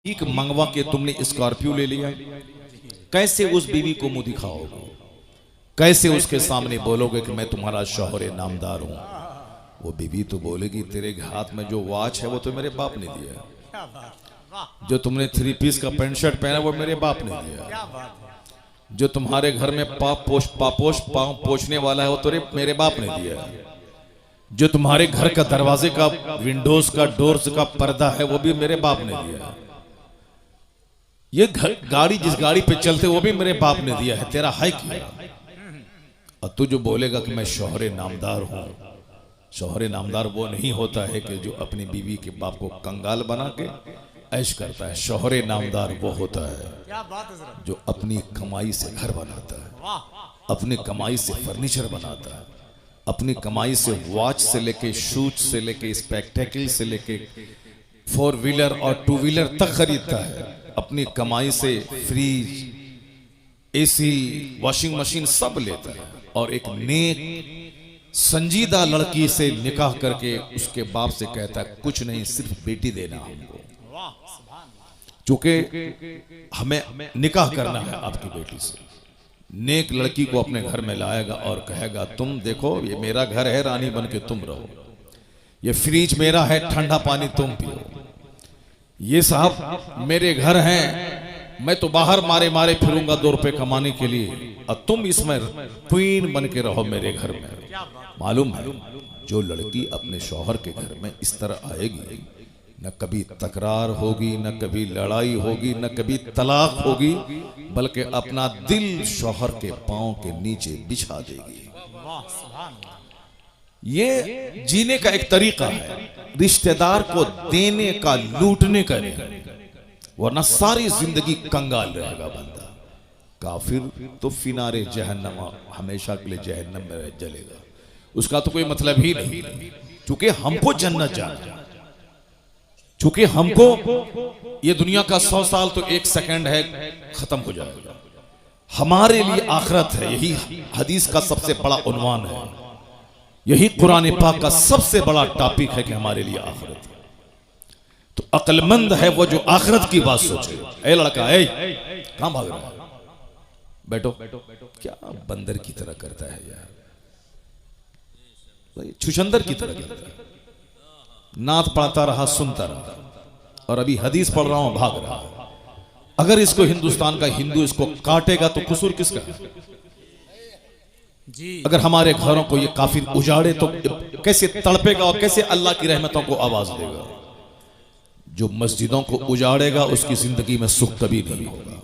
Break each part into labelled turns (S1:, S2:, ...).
S1: एक मंगवा के तुमने स्कॉर्पियो ले लिया, कैसे उस बीवी को मुंह दिखाओगे? कैसे उसके सामने बोलोगे कि मैं तुम्हारा शौहर नामदार हूं? वो बीवी तो बोलेगी तेरे हाथ में जो वॉच है वो तो मेरे बाप ने दिया, जो तुमने 3 पीस का पैंट शर्ट पहना वो मेरे बाप ने दिया, जो तुम्हारे घर में पाँव पोछने वाला है वो तो मेरे बाप ने दिया, जो तुम्हारे घर का दरवाजे का विंडोज का डोर्स का पर्दा है वो भी मेरे बाप ने दिया, ये गाड़ी जिस गाड़ी पे चलते वो भी मेरे बाप ने दिया है, तेरा है क्या? और तू जो बोलेगा कि मैं शौहरे नामदार हूं, शौहरे नामदार वो नहीं होता है कि जो अपनी बीवी के बाप को कंगाल बना के ऐश करता है। शौहरे नामदार वो होता है जो अपनी कमाई से घर बनाता है, अपनी कमाई से फर्नीचर बनाता है, अपनी कमाई से वॉच से लेके शूज से लेके स्पेक्टेकल से लेके 4 व्हीलर और 2 व्हीलर तक खरीदता है, अपनी कमाई से फ्रिज, एसी, वॉशिंग मशीन सब लेता है, और एक नेक संजीदा लड़की से निकाह करके उसके बाप से कहता है कुछ नहीं सिर्फ बेटी देना हमको, चूंकि हमें निकाह करना है आपकी बेटी से। नेक लड़की को अपने घर में लाएगा और कहेगा तुम देखो ये मेरा घर है, रानी बन के तुम रहो, ये फ्रिज मेरा है, ठंडा पानी तुम पियो, ये साहब मेरे घर हैं, मैं तो बाहर मारे मारे फिरूंगा 2 रुपए कमाने के लिए, और तुम इसमें क्वीन बन के रहो मेरे घर में। मालूम है जो लड़की अपने शौहर के घर में इस तरह आएगी न कभी तकरार होगी, न कभी लड़ाई होगी, न कभी तलाक होगी, बल्कि अपना दिल शौहर के पांव के नीचे बिछा देगी। ये जीने का एक तरीका है, रिश्तेदार को देने का, लूटने का नहीं, वरना सारी जिंदगी कंगाल रहेगा बंदा। काफिर तो फिनारे जहन्नम, हमेशा के लिए जहन्नम में जलेगा, उसका तो कोई मतलब ही नहीं। चूंकि हमको जन्नत जाना, चूंकि हमको ये दुनिया का 100 साल तो 1 सेकंड है, खत्म हो जाएगा, हमारे लिए आखिरत है। यही हदीस का सबसे बड़ा उन्वान है, यही कुरान पाक का सबसे बड़ा टॉपिक है कि हमारे लिए आखिरत है। तो अक्लमंद है वो जो आखिरत की बात सोचे। ए लड़का, ए कहां भाग रहा है? बैठो। क्या बंदर की तरह करता है यार, छुछंदर की तरह करता है। नात पढ़ता रहा, सुनता रहा, और अभी हदीस पढ़ रहा हूं, भाग रहा है। अगर इसको हिंदुस्तान का हिंदू इसको काटेगा तो कसूर किसका है? अगर हमारे घरों को ये काफिर उजाड़े तो कैसे तड़पेगा और कैसे अल्लाह की रहमतों को आवाज देगा? जो मस्जिदों को उजाड़ेगा उसकी जिंदगी में सुख कभी नहीं होगा।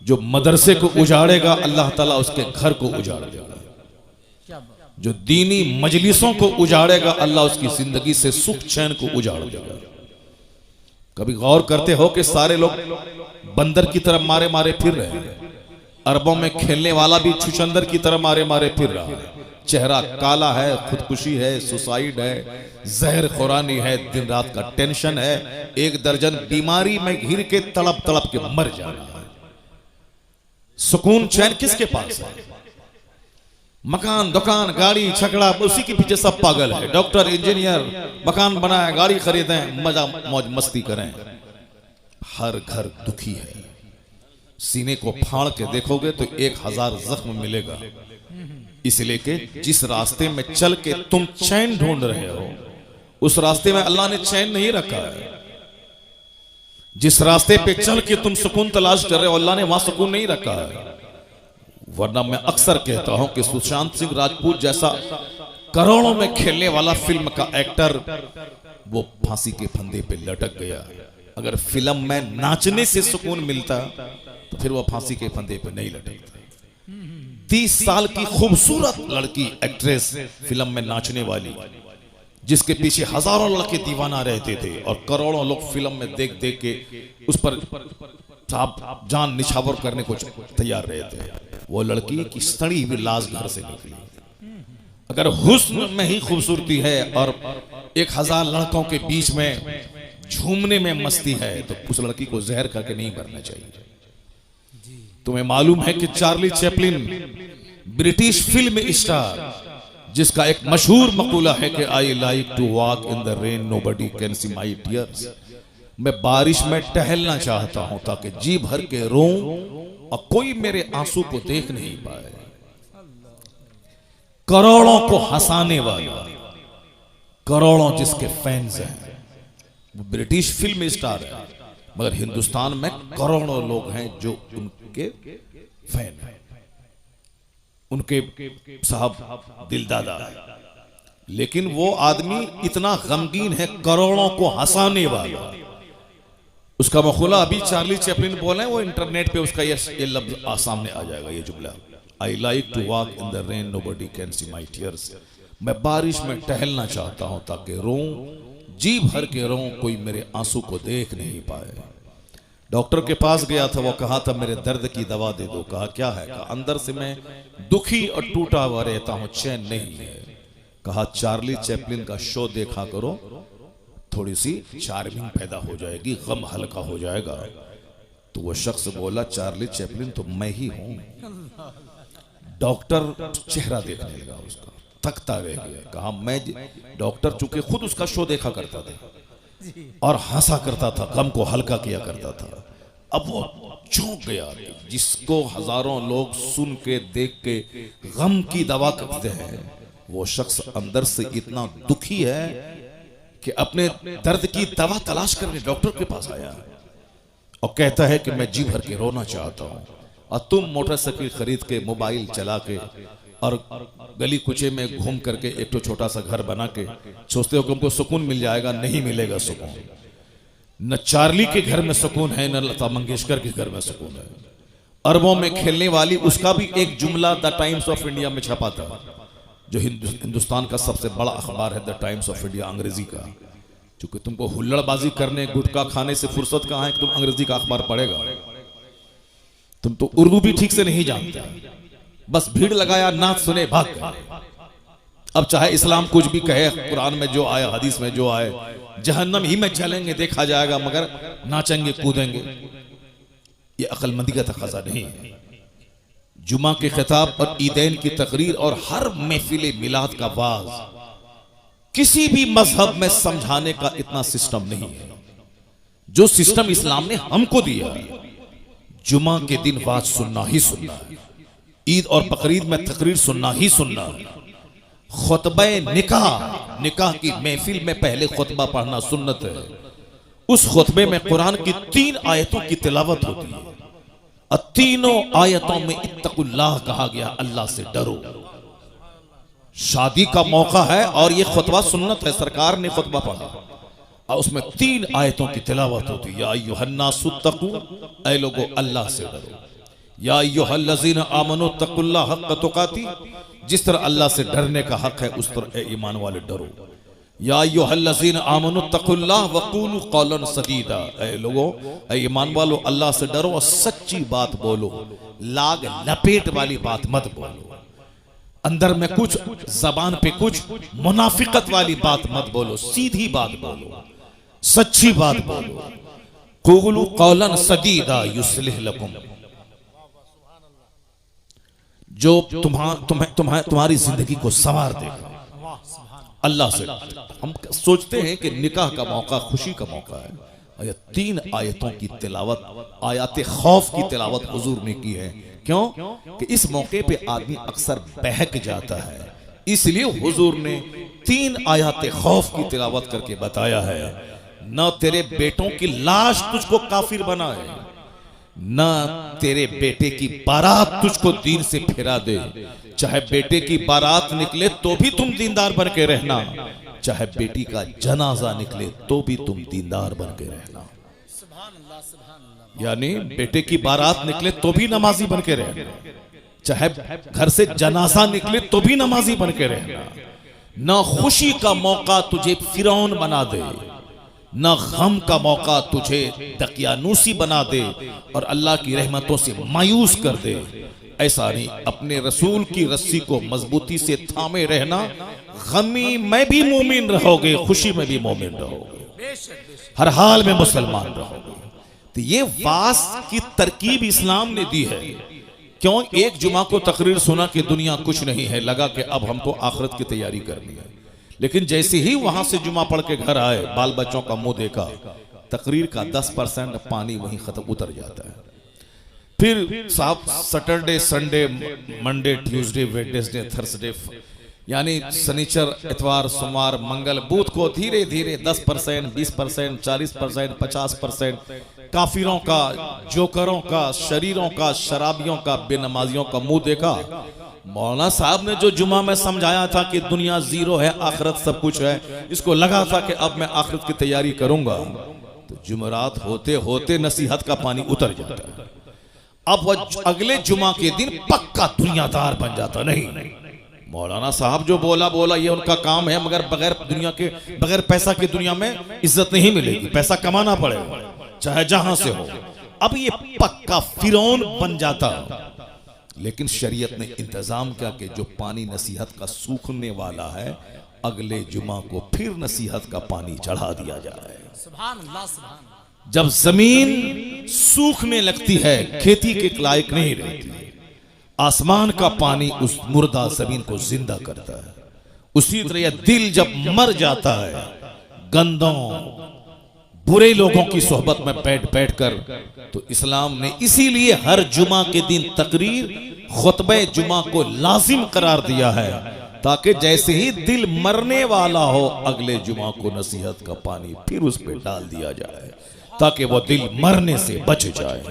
S1: जो मदरसे को उजाड़ेगा अल्लाह ताला उसके घर को उजाड़ देगा। जो दीनी मजलिसों को उजाड़ेगा अल्लाह उसकी जिंदगी से सुख चैन को उजाड़ देगा। कभी गौर करते हो कि सारे लोग बंदर की तरह मारे मारे फिर रहे हैं? अरबों में खेलने वाला भी छुछंदर की तरह मारे मारे फिर रहा है। चेहरा काला है, खुदकुशी है, सुसाइड है, जहर खुरानी है, दिन रात का टेंशन है, 1 दर्जन बीमारी में घिर के तड़प तड़प के मर जाना है। सुकून चैन किसके पास है? मकान, दुकान, गाड़ी, छकड़ा, उसी के पीछे सब पागल है। डॉक्टर, इंजीनियर, मकान बनाए, गाड़ी खरीदें, मजा मौज मस्ती करें। हर घर दुखी है। सीने को फाड़ के देखोगे तो 1000 जख्म मिलेगा। इसलिए कि जिस रास्ते में चल के तुम चैन ढूंढ रहे हो उस रास्ते में अल्लाह ने चैन नहीं रखा है। जिस रास्ते पे चल के तुम सुकून तलाश कर रहे हो अल्लाह ने वहां सुकून नहीं रखा है। वरना मैं अक्सर कहता हूं कि सुशांत सिंह राजपूत जैसा करोड़ों में खेलने वाला फिल्म का एक्टर वो फांसी के फंदे पे लटक गया। अगर फिल्म में नाचने से सुकून मिलता तो फिर वो फांसी के फंदे पे नहीं लटकता। 30 साल की खूबसूरत लड़की एक्ट्रेस फिल्म में नाचने वाली, जिसके पीछे हजारों लड़के दीवाना रहते थे और करोड़ों लोग फिल्म में देख देख के उस पर जान निछावर करने को तैयार रहते थे। वो लड़की की सड़ी हुई लाश घर से निकली। अगर हुस्न में ही खूबसूरती है और 1000 लड़कों के बीच में झूमने में मस्ती है तो उस लड़की को जहर करके नहीं मरना चाहिए। तुम्हें मालूम है कि Charlie Chaplin British film star, जिसका एक मशहूर मकूला है कि I like to walk in the rain, nobody can see my tears, मैं बारिश में टहलना चाहता हूं ताकि जी भर के रोऊं और कोई मेरे आंसू को देख नहीं पाए। करोड़ों को हंसाने वाला, करोड़ों जिसके फैंस हैं, वो ब्रिटिश फिल्म स्टार है, मगर हिंदुस्तान में करोड़ों लोग हैं जो उनके फैन हैं, उनके साहब दिलदादा है। लेकिन वो आदमी इतना गमगीन है, करोड़ों को हंसाने वाला। उसका मखूला अभी चार्ली चैपलिन बोले, वो इंटरनेट पे उसका ये लफ्ज सामने आ जाएगा, ये जुमला, I like to walk in the rain nobody can see my tears. मैं बारिश में टहलना चाहता हूं ताकि रोऊं, जी भर के रोऊं, कोई मेरे आंसू को देख नहीं पाए। डॉक्टर के पास गया था, वो कहा था मेरे दर्द की दवा दे दो। कहा क्या है? कहा अंदर से मैं दुखी और टूटा हुआ रहता हूं, चैन नहीं है। कहा चार्ली चैपलिन का शो देखा करो, थोड़ी सी चार्मिंग पैदा हो जाएगी, गम हल्का हो जाएगा। तो वो शख्स बोला चार्ली चैपलिन तो मैं ही हूं। डॉक्टर चेहरा देखने लगा उसका, थकता रह गया। कहा मैं, डॉक्टर चूंकि खुद उसका शो देखा करता था और हंसा करता था, गम को हल्का किया करता था, अब वो चौंक गया। जिसको हजारों लोग सुन के देख के गम की दवा करते हैं, वो शख्स अंदर से इतना दुखी है कि अपने दर्द की दवा तलाश करने डॉक्टर के पास आया और कहता है कि मैं जी भर के रोना चाहता हूं। और तुम मोटरसाइकिल खरीद के, मोबाइल चला के और गली कुचे में घूम करके एक तो छोटा सा घर बना के सोचते हो कि हमको सुकून मिल जाएगा। नहीं मिलेगा सुकून। न चार्ली के घर में सुकून है, न लता मंगेशकर के घर में सुकून है। अरबों में खेलने वाली, उसका भी एक जुमला द टाइम्स ऑफ इंडिया में छपा था, जो हिंदुस्तान का सबसे बड़ा अखबार है, द टाइम्स ऑफ इंडिया, अंग्रेजी का। क्योंकि तुमको हुल्लड़बाजी करने, गुटखा खाने से फुर्सत कहां है कि तुम अंग्रेजी का अखबार पढ़ेगा। तुम तो उर्दू भी ठीक से नहीं जानते, बस भीड़ लगाया, नाच सुने, भाग गए। अब चाहे इस्लाम कुछ भी कहे, कुरान में जो आए, हदीस में जो आए, जहन्नम ही में चलेंगे, देखा जाएगा, मगर नाचेंगे कूदेंगे। ये अक्लमंदी का तकाजा नहीं है। जुमा के खिताब और ईदैन की तकरीर और हर महफिल मिलाद का वाज किसी भी मजहब में समझाने का इतना सिस्टम नहीं है जो सिस्टम इस्लाम ने हमको दिया। जुमा के दिन वाज सुनना ही सुनना है, ईद और बकरीद में तकरीर सुनना ही सुनना है। खुतबा निकाह, निकाह की महफिल में पहले खुतबा पढ़ना सुन्नत है। उस खुतबे में कुरान की 3 आयतों की तिलावत होती है और तीनों आयतों में इत्तकुल्लाह कहा गया, अल्लाह से डरो। शादी का मौका है और ये खुतबा सुन्नत है, सरकार ने खुतबा पढ़ा और उसमें 3 आयतों की तिलावत होती है। या अय्युहन्नासुत्तकू, ऐ लोगो अल्लाह से डरो। या अय्युहल्लज़ीना आमनू तक़ुल्लाह हक़्क़ तुक़ाती, जिस तरह अल्लाह से डरने का हक है उस तरह ए ईमान वाले डरो। या अय्युहल्लज़ीना आमनू तक़ुल्लाह वक़ूलू क़ौलन सदीदा, ऐ लोगो, ऐ ईमान वालो अल्लाह से डरो और सच्ची बात बोलो, लाग लपेट वाली बात मत बोलो। अंदर में कुछ, जबान पे कुछ मुनाफिकत वाली बात मत बोलो, सीधी बात बोलो, सच्ची बात बोलो। क़ूलू क़ौलन सदीदा युस्लिह लकुम, जो तुम्हारी जिंदगी को संवार देगा। अल्लाह से हम सोचते हैं कि निकाह का मौका खुशी का मौका है, और ये 3 आयतों की तिलावत, आयात खौफ की तिलावत हुजूर ने की है। क्यों? कि इस मौके पे आदमी अक्सर बहक जाता है, इसलिए हुजूर ने 3 आयात खौफ की तिलावत करके बताया है। न तेरे बेटों की लाश तुझको काफिर बनाए, न तेरे बेटे की बारात तुझको दीन से फिरा दे। चाहे बेटे की बारात निकले तो भी तुम दीनदार बन के रहना, चाहे बेटी का जनाजा निकले तो भी तुम दीनदार बन के रहना। यानी बेटे की बारात निकले तो भी नमाजी बन के रहना, चाहे घर से जनाजा निकले तो भी नमाजी बन के रहना। न खुशी का मौका तुझे फिरौन बना दे, न गम का मौका तुझे दकियानूसी बना दे और अल्लाह की रहमतों से मायूस कर दे। ऐसा नहीं, अपने रसूल की रस्सी को मजबूती से थामे रहना। गमी में भी मोमिन रहोगे, खुशी में भी मोमिन रहोगे, हर हाल में मुसलमान रहोगे। तो ये वास की तरकीब इस्लाम ने दी है। क्यों? एक जुमा को तकरीर सुना कि दुनिया कुछ नहीं है, लगा कि अब हमको आखिरत की तैयारी करनी है। लेकिन जैसे ही वहां से जुमा पढ़ के घर आए, बाल बच्चों का मुंह देखा, तकरीर का 10% पानी वहीं खत्म उतर जाता है। फिर साहब Saturday, Sunday, Monday, Tuesday, Wednesday, Thursday, यानी शनिचर, इतवार, सोमवार, मंगल, बुध को धीरे धीरे 10%, 20%, 40%, 50% काफिरों का, जोकरों का, शरीरों का, शराबियों का, बेनमाजियों का मुंह देखा। मौलाना साहब ने जो जुमा में समझाया था कि दुनिया जीरो है, आखिरत सब कुछ है, इसको लगा था कि अब मैं आखिरत की तैयारी करूंगा, तो जुमरात होते होते नसीहत का पानी उतर जाता है। अब वह अगले जुमा के दिन पक्का दुनियादार बन जाता। नहीं, मौलाना साहब जो बोला ये उनका काम है, मगर बगैर पैसा की दुनिया में इज्जत नहीं मिलेगी, पैसा कमाना पड़ेगा चाहे जहां से हो। अब ये पक्का फिरौन बन जाता। लेकिन शरीयत ने इंतजाम किया कि जो पानी नसीहत का सूखने वाला है, अगले जुमा को फिर नसीहत का पानी चढ़ा दिया जाए। सुभान अल्लाह, सुभान अल्लाह। जब जमीन सूखने लगती है, खेती के लायक नहीं रहती, आसमान का पानी उस मुर्दा जमीन को जिंदा करता है। उसी तरह यह दिल जब मर जाता है, गंदों बुरे लोगों की सोहबत में बैठ कर, तो इस्लाम ने इसीलिए हर जुमा के दिन तकरीर, खुतबे जुमा को लाजिम करार दिया है, ताकि जैसे ही दिल मरने वाला हो, अगले जुमा को नसीहत का पानी फिर उस पर डाल दिया जाए, ताकि वो दिल मरने से बच जाए।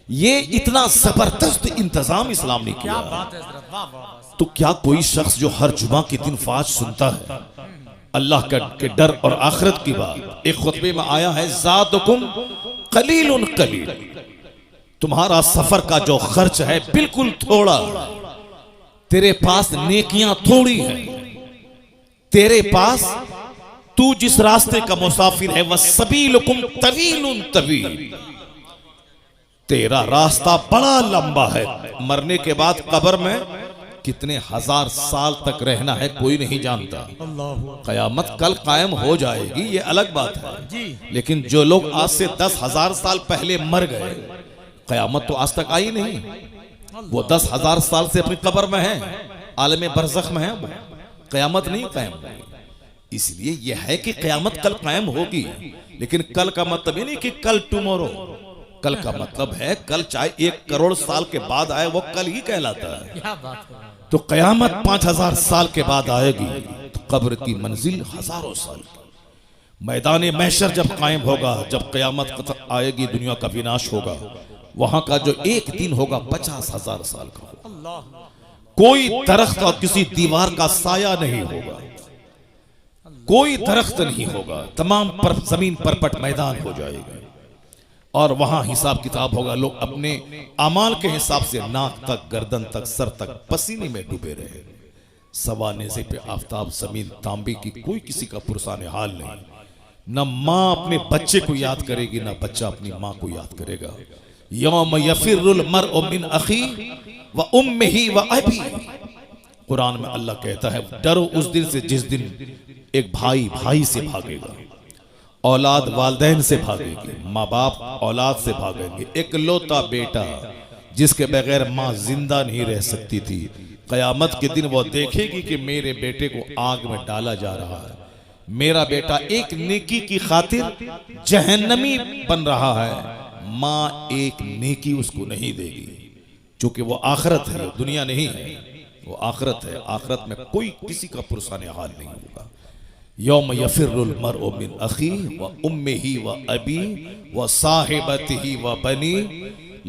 S1: ये इतना जबरदस्त इंतजाम इस्लाम ने किया। तो क्या कोई शख्स जो हर जुमा के दिन वाज सुनता है, अल्लाह के डर और आखिरत की बात, एक खुतबे में आया है, ज़ादुकुम कलीलुन कलील, तुम्हारा सफर का जो खर्च है बिल्कुल थोड़ा, तेरे पास नेकियां थोड़ी है, तेरे पास तू जिस रास्ते का मुसाफिर है, वह सबीलुकुम तवीलुन तवील, तेरा रास्ता बड़ा लंबा है। मरने के बाद कब्र में कितने हजार साल तक रहना है कोई नहीं जानता। कयामत कल कायम हो जाएगी, ये अलग बात है, लेकिन जो लोग आज से 10,000 साल पहले मर गए, कयामत तो आज तक आई नहीं, वो 10,000 साल से अपनी कब्र में है, आलम बरज़ख में है, वो कयामत नहीं कायम होगी। इसलिए यह है कि कयामत कल कायम होगी, लेकिन कल का मतलब ये नहीं कि कल टुमारो, कल का मतलब है कल चाहे 1 करोड़ साल के बाद आए, वो कल ही कहलाता है। तो कयामत 5,000 साल के बाद आएगी, तो कब्र की मंजिल हजारों साल। मैदान महशर जब कायम होगा, जब कयामत आएगी, दुनिया का विनाश होगा, वहां का जो एक दिन होगा 50,000 साल का होगा। कोई दरख्त और किसी दीवार का साया नहीं होगा, कोई दरख्त नहीं होगा, तमाम जमीन परपट मैदान हो जाएगा, और वहां हिसाब किताब होगा। लोग अपने अमाल के हिसाब से नाक तक, गर्दन तक, सर तक पसीने में डूबे रहे। सवा नेज़े पे आफताब, जमीन तांबे की, कोई किसी का पुरसाने हाल नहीं। न माँ अपने बच्चे को याद करेगी, न बच्चा अपनी माँ को याद करेगा। यौम यफिरुल मर्उ मिन अखी व उम्मिही व अबी, कुरान में अल्लाह कहता है, डरो उस दिन से जिस दिन एक भाई भाई से भागेगा, औलाद वालदैन से भागेगी, माँ बाप औलाद से भागेंगे। इकलौता बेटा जिसके बगैर माँ जिंदा नहीं रह सकती थी, कयामत के दिन वो देखेगी कि मेरे बेटे को आग में डाला जा रहा है, मेरा बेटा एक नेकी की खातिर जहन्नमी बन रहा है, माँ एक नेकी उसको नहीं देगी, क्योंकि वो आखिरत है, दुनिया नहीं है, वो आखिरत है। आखिरत में कोई किसी का पुरसाने हाल नहीं होगा। यौम यफिरुल मर्उ मिन अखी व उम्मिही व अबी व साहिबतिही व बनी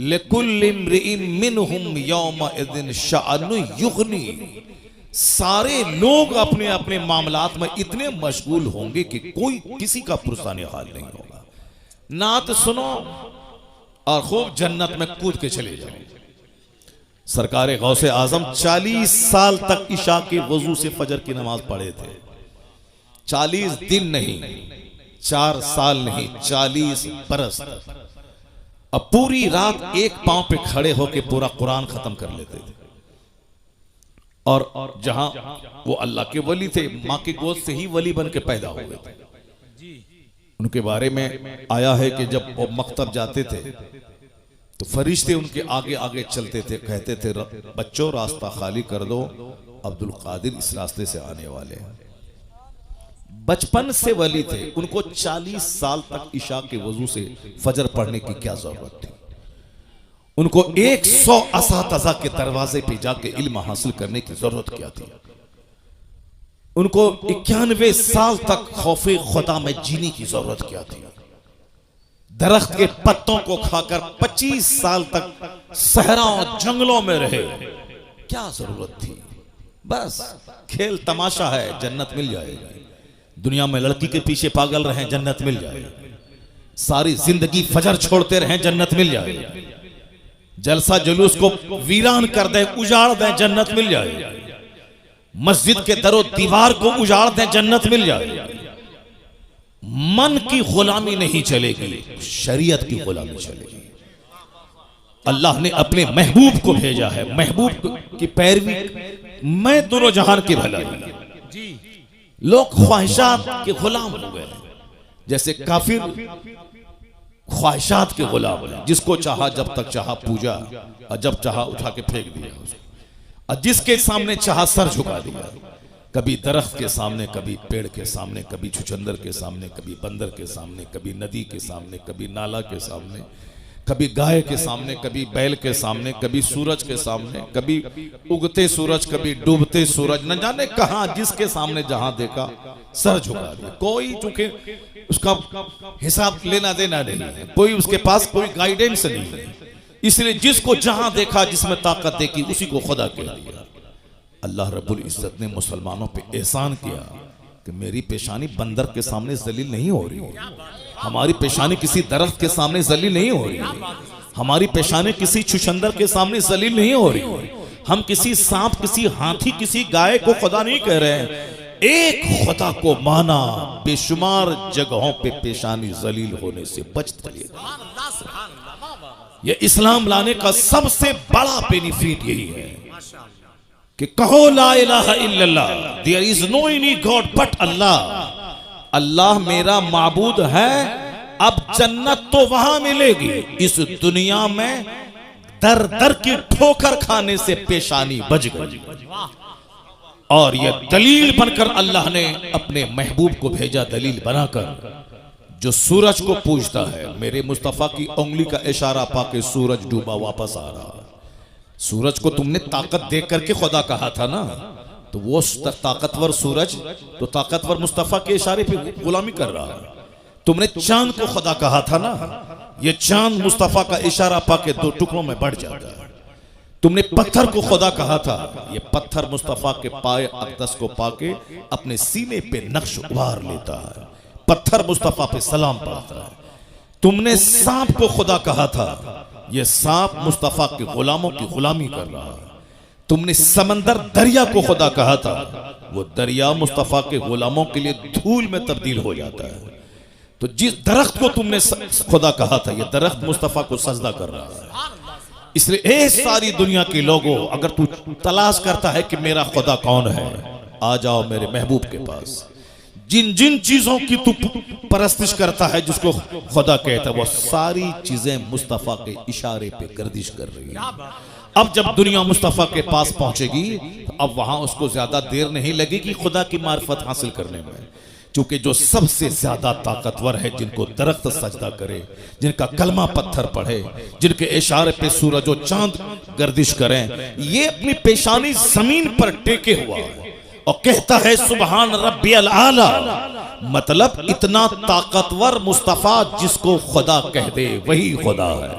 S1: लिकुल्लि इम्रिइन मिनहुम यौमइज़िन शअनुन युग़नी। सारे लोग अपने अपने मामलात में इतने मशगूल होंगे कि कोई किसी का पुरसाने हाल नहीं होगा। नात सुनो और खूब जन्नत में कूद के चले जाओ। सरकार गौसे आजम 40 साल तक इशा के वजू से फजर की नमाज पढ़े थे। 40 दिन नहीं, 4 साल नहीं, 40 बरस। अब पूरी रात एक पांव पे खड़े होके पूरा कुरान खत्म कर लेते थे। और जहां वो अल्लाह के वली थे, मां की गोद से ही वली बन के पैदा हुए थे। उनके बारे में आया है कि जब वो मकतब जाते थे तो फरिश्ते उनके आगे आगे चलते थे, कहते थे बच्चों रास्ता खाली कर दो, अब्दुल कादिर इस रास्ते से आने वाले हैं। बचपन से वली थे, उनको 40 साल तक इशा के वजू से फजर पढ़ने की क्या जरूरत थी? उनको 100 असातिज़ा के दरवाजे पे जाके इल्म हासिल करने की जरूरत क्या थी? उनको 91 साल तक खौफे खुदा में जीने की जरूरत क्या थी? दरख्त के पत्तों को खाकर 25 साल तक सहराओं जंगलों में रहे, क्या जरूरत थी? बस खेल तमाशा है, जन्नत मिल जाएगी। दुनिया में लड़की के पीछे पागल रहे, जन्नत मिल जाएगी। सारी जिंदगी फजर छोड़ते रहे, जन्नत मिल जाएगी। जलसा जुलूस को वीरान कर दे, उजाड़ दें, जन्नत मिल जाएगी। मस्जिद के दरो दीवार को उजाड़ दें, जन्नत मिल जाएगी। मन की गुलामी नहीं चलेगी, शरीयत की गुलामी चलेगी। अल्लाह ने अपने महबूब को भेजा है, महबूब की पैरवी मैं दोनों जहान की भलाई। लोग ख्वाहिशात के गुलाम हो गए, जैसे काफिर ख्वाहिशात के गुलाम है। जिसको चाहा जब तक चाहा पूजा, और जब चाहा उठा के फेंक दिया उसको, और जिसके सामने चाहा सर झुका दिया। कभी दरख्त के सामने, कभी पेड़ के सामने, कभी छुचंदर के सामने, कभी बंदर के सामने, कभी नदी के सामने, कभी नाला के सामने, कभी गाय के सामने, कभी बैल के सामने, कभी सूरज के सामने, कभी उगते सूरज, कभी डूबते सूरज, न जाने कहां जिसके सामने जहां देखा सर झुका दिया। कोई चूंकि उसका हिसाब लेना देना नहीं है, कोई उसके पास कोई गाइडेंस नहीं है, इसलिए जिसको जहां देखा, जिसमें ताकत देखी, उसी को खुदा कह दिया। अल्लाह रब्बुल इज्जत ने मुसलमानों पे एहसान किया कि मेरी पेशानी बंदर के सामने जलील नहीं हो रही, हमारी पेशानी किसी दरख्त के सामने जलील नहीं हो रही, हमारी पेशानी किसी छुछंदर के सामने जलील नहीं हो रही, हम किसी सांप, किसी हाथी, किसी गाय को खुदा नहीं कह रहे हैं। एक खुदा को माना, बेशुमार जगहों पे पेशानी जलील होने से बच चलेगा। यह इस्लाम लाने का सबसे बड़ा बेनिफिट यही है कि कहो ला इलाहा इल्लल्लाह, there is no any god but Allah. Allah मेरा माबूद है। अब जन्नत तो वहां मिलेगी, इस दुनिया में दर दर की ठोकर खाने से पेशानी बच गई। और यह दलील बनकर अल्लाह ने अपने महबूब को भेजा, दलील बनाकर। जो सूरज को पूजता है, मेरे मुस्तफा की उंगली का इशारा पाके सूरज डूबा वापस आ रहा। सूरज को तुमने ताकत देख करके खुदा कहा था ना, तो वो ताकतवर सूरज तो ताकतवर मुस्तफा के इशारे पे गुलामी कर रहा है। तुमने चांद को खुदा कहा था ना, ये चांद मुस्तफा का इशारा पाके 2 टुकड़ों में बढ़ जाता है। तुमने पत्थर को खुदा कहा था, ये पत्थर मुस्तफा के पाए अक़दस को पाके अपने सीने पे नक्श उभार लेता है, पत्थर मुस्तफा पे सलाम पढ़ता है। तुमने सांप को खुदा कहा था, यह सांप मुस्तफा के गुलामों की गुलामी कर रहा है। तुमने समंदर दरिया को खुदा कहा था, वो दरिया मुस्तफा के गुलामों के लिए धूल में तब्दील हो जाता है। तो जिस दरख्त को तुमने खुदा कहा था, यह दरख्त मुस्तफा को सजदा कर रहा है। इसलिए ए सारी दुनिया के लोगों, अगर तू तलाश करता है कि मेरा खुदा कौन है, आ जाओ मेरे महबूब के पास। जिन जिन चीजों की तू परस्तिश करता है, जिसको खुदा कहता है, वो सारी चीजें मुस्तफा के इशारे पे गर्दिश कर रही है। अब जब दुनिया मुस्तफा के पास पहुंचेगी, तो अब वहां उसको ज्यादा देर नहीं लगेगी खुदा की मार्फत हासिल करने में। क्योंकि जो सबसे ज्यादा ताकतवर है, जिनको दरख्त सजदा करे, जिनका कलमा पत्थर पढ़े, जिनके इशारे पे सूरज और चांद गर्दिश करें, ये अपनी पेशानी जमीन पर टेके हुआ है और कहता है सुबहान रब्बियल आला। मतलब इतना ताकतवर मुस्तफा, जिसको खुदा कह दे वही खुदा है,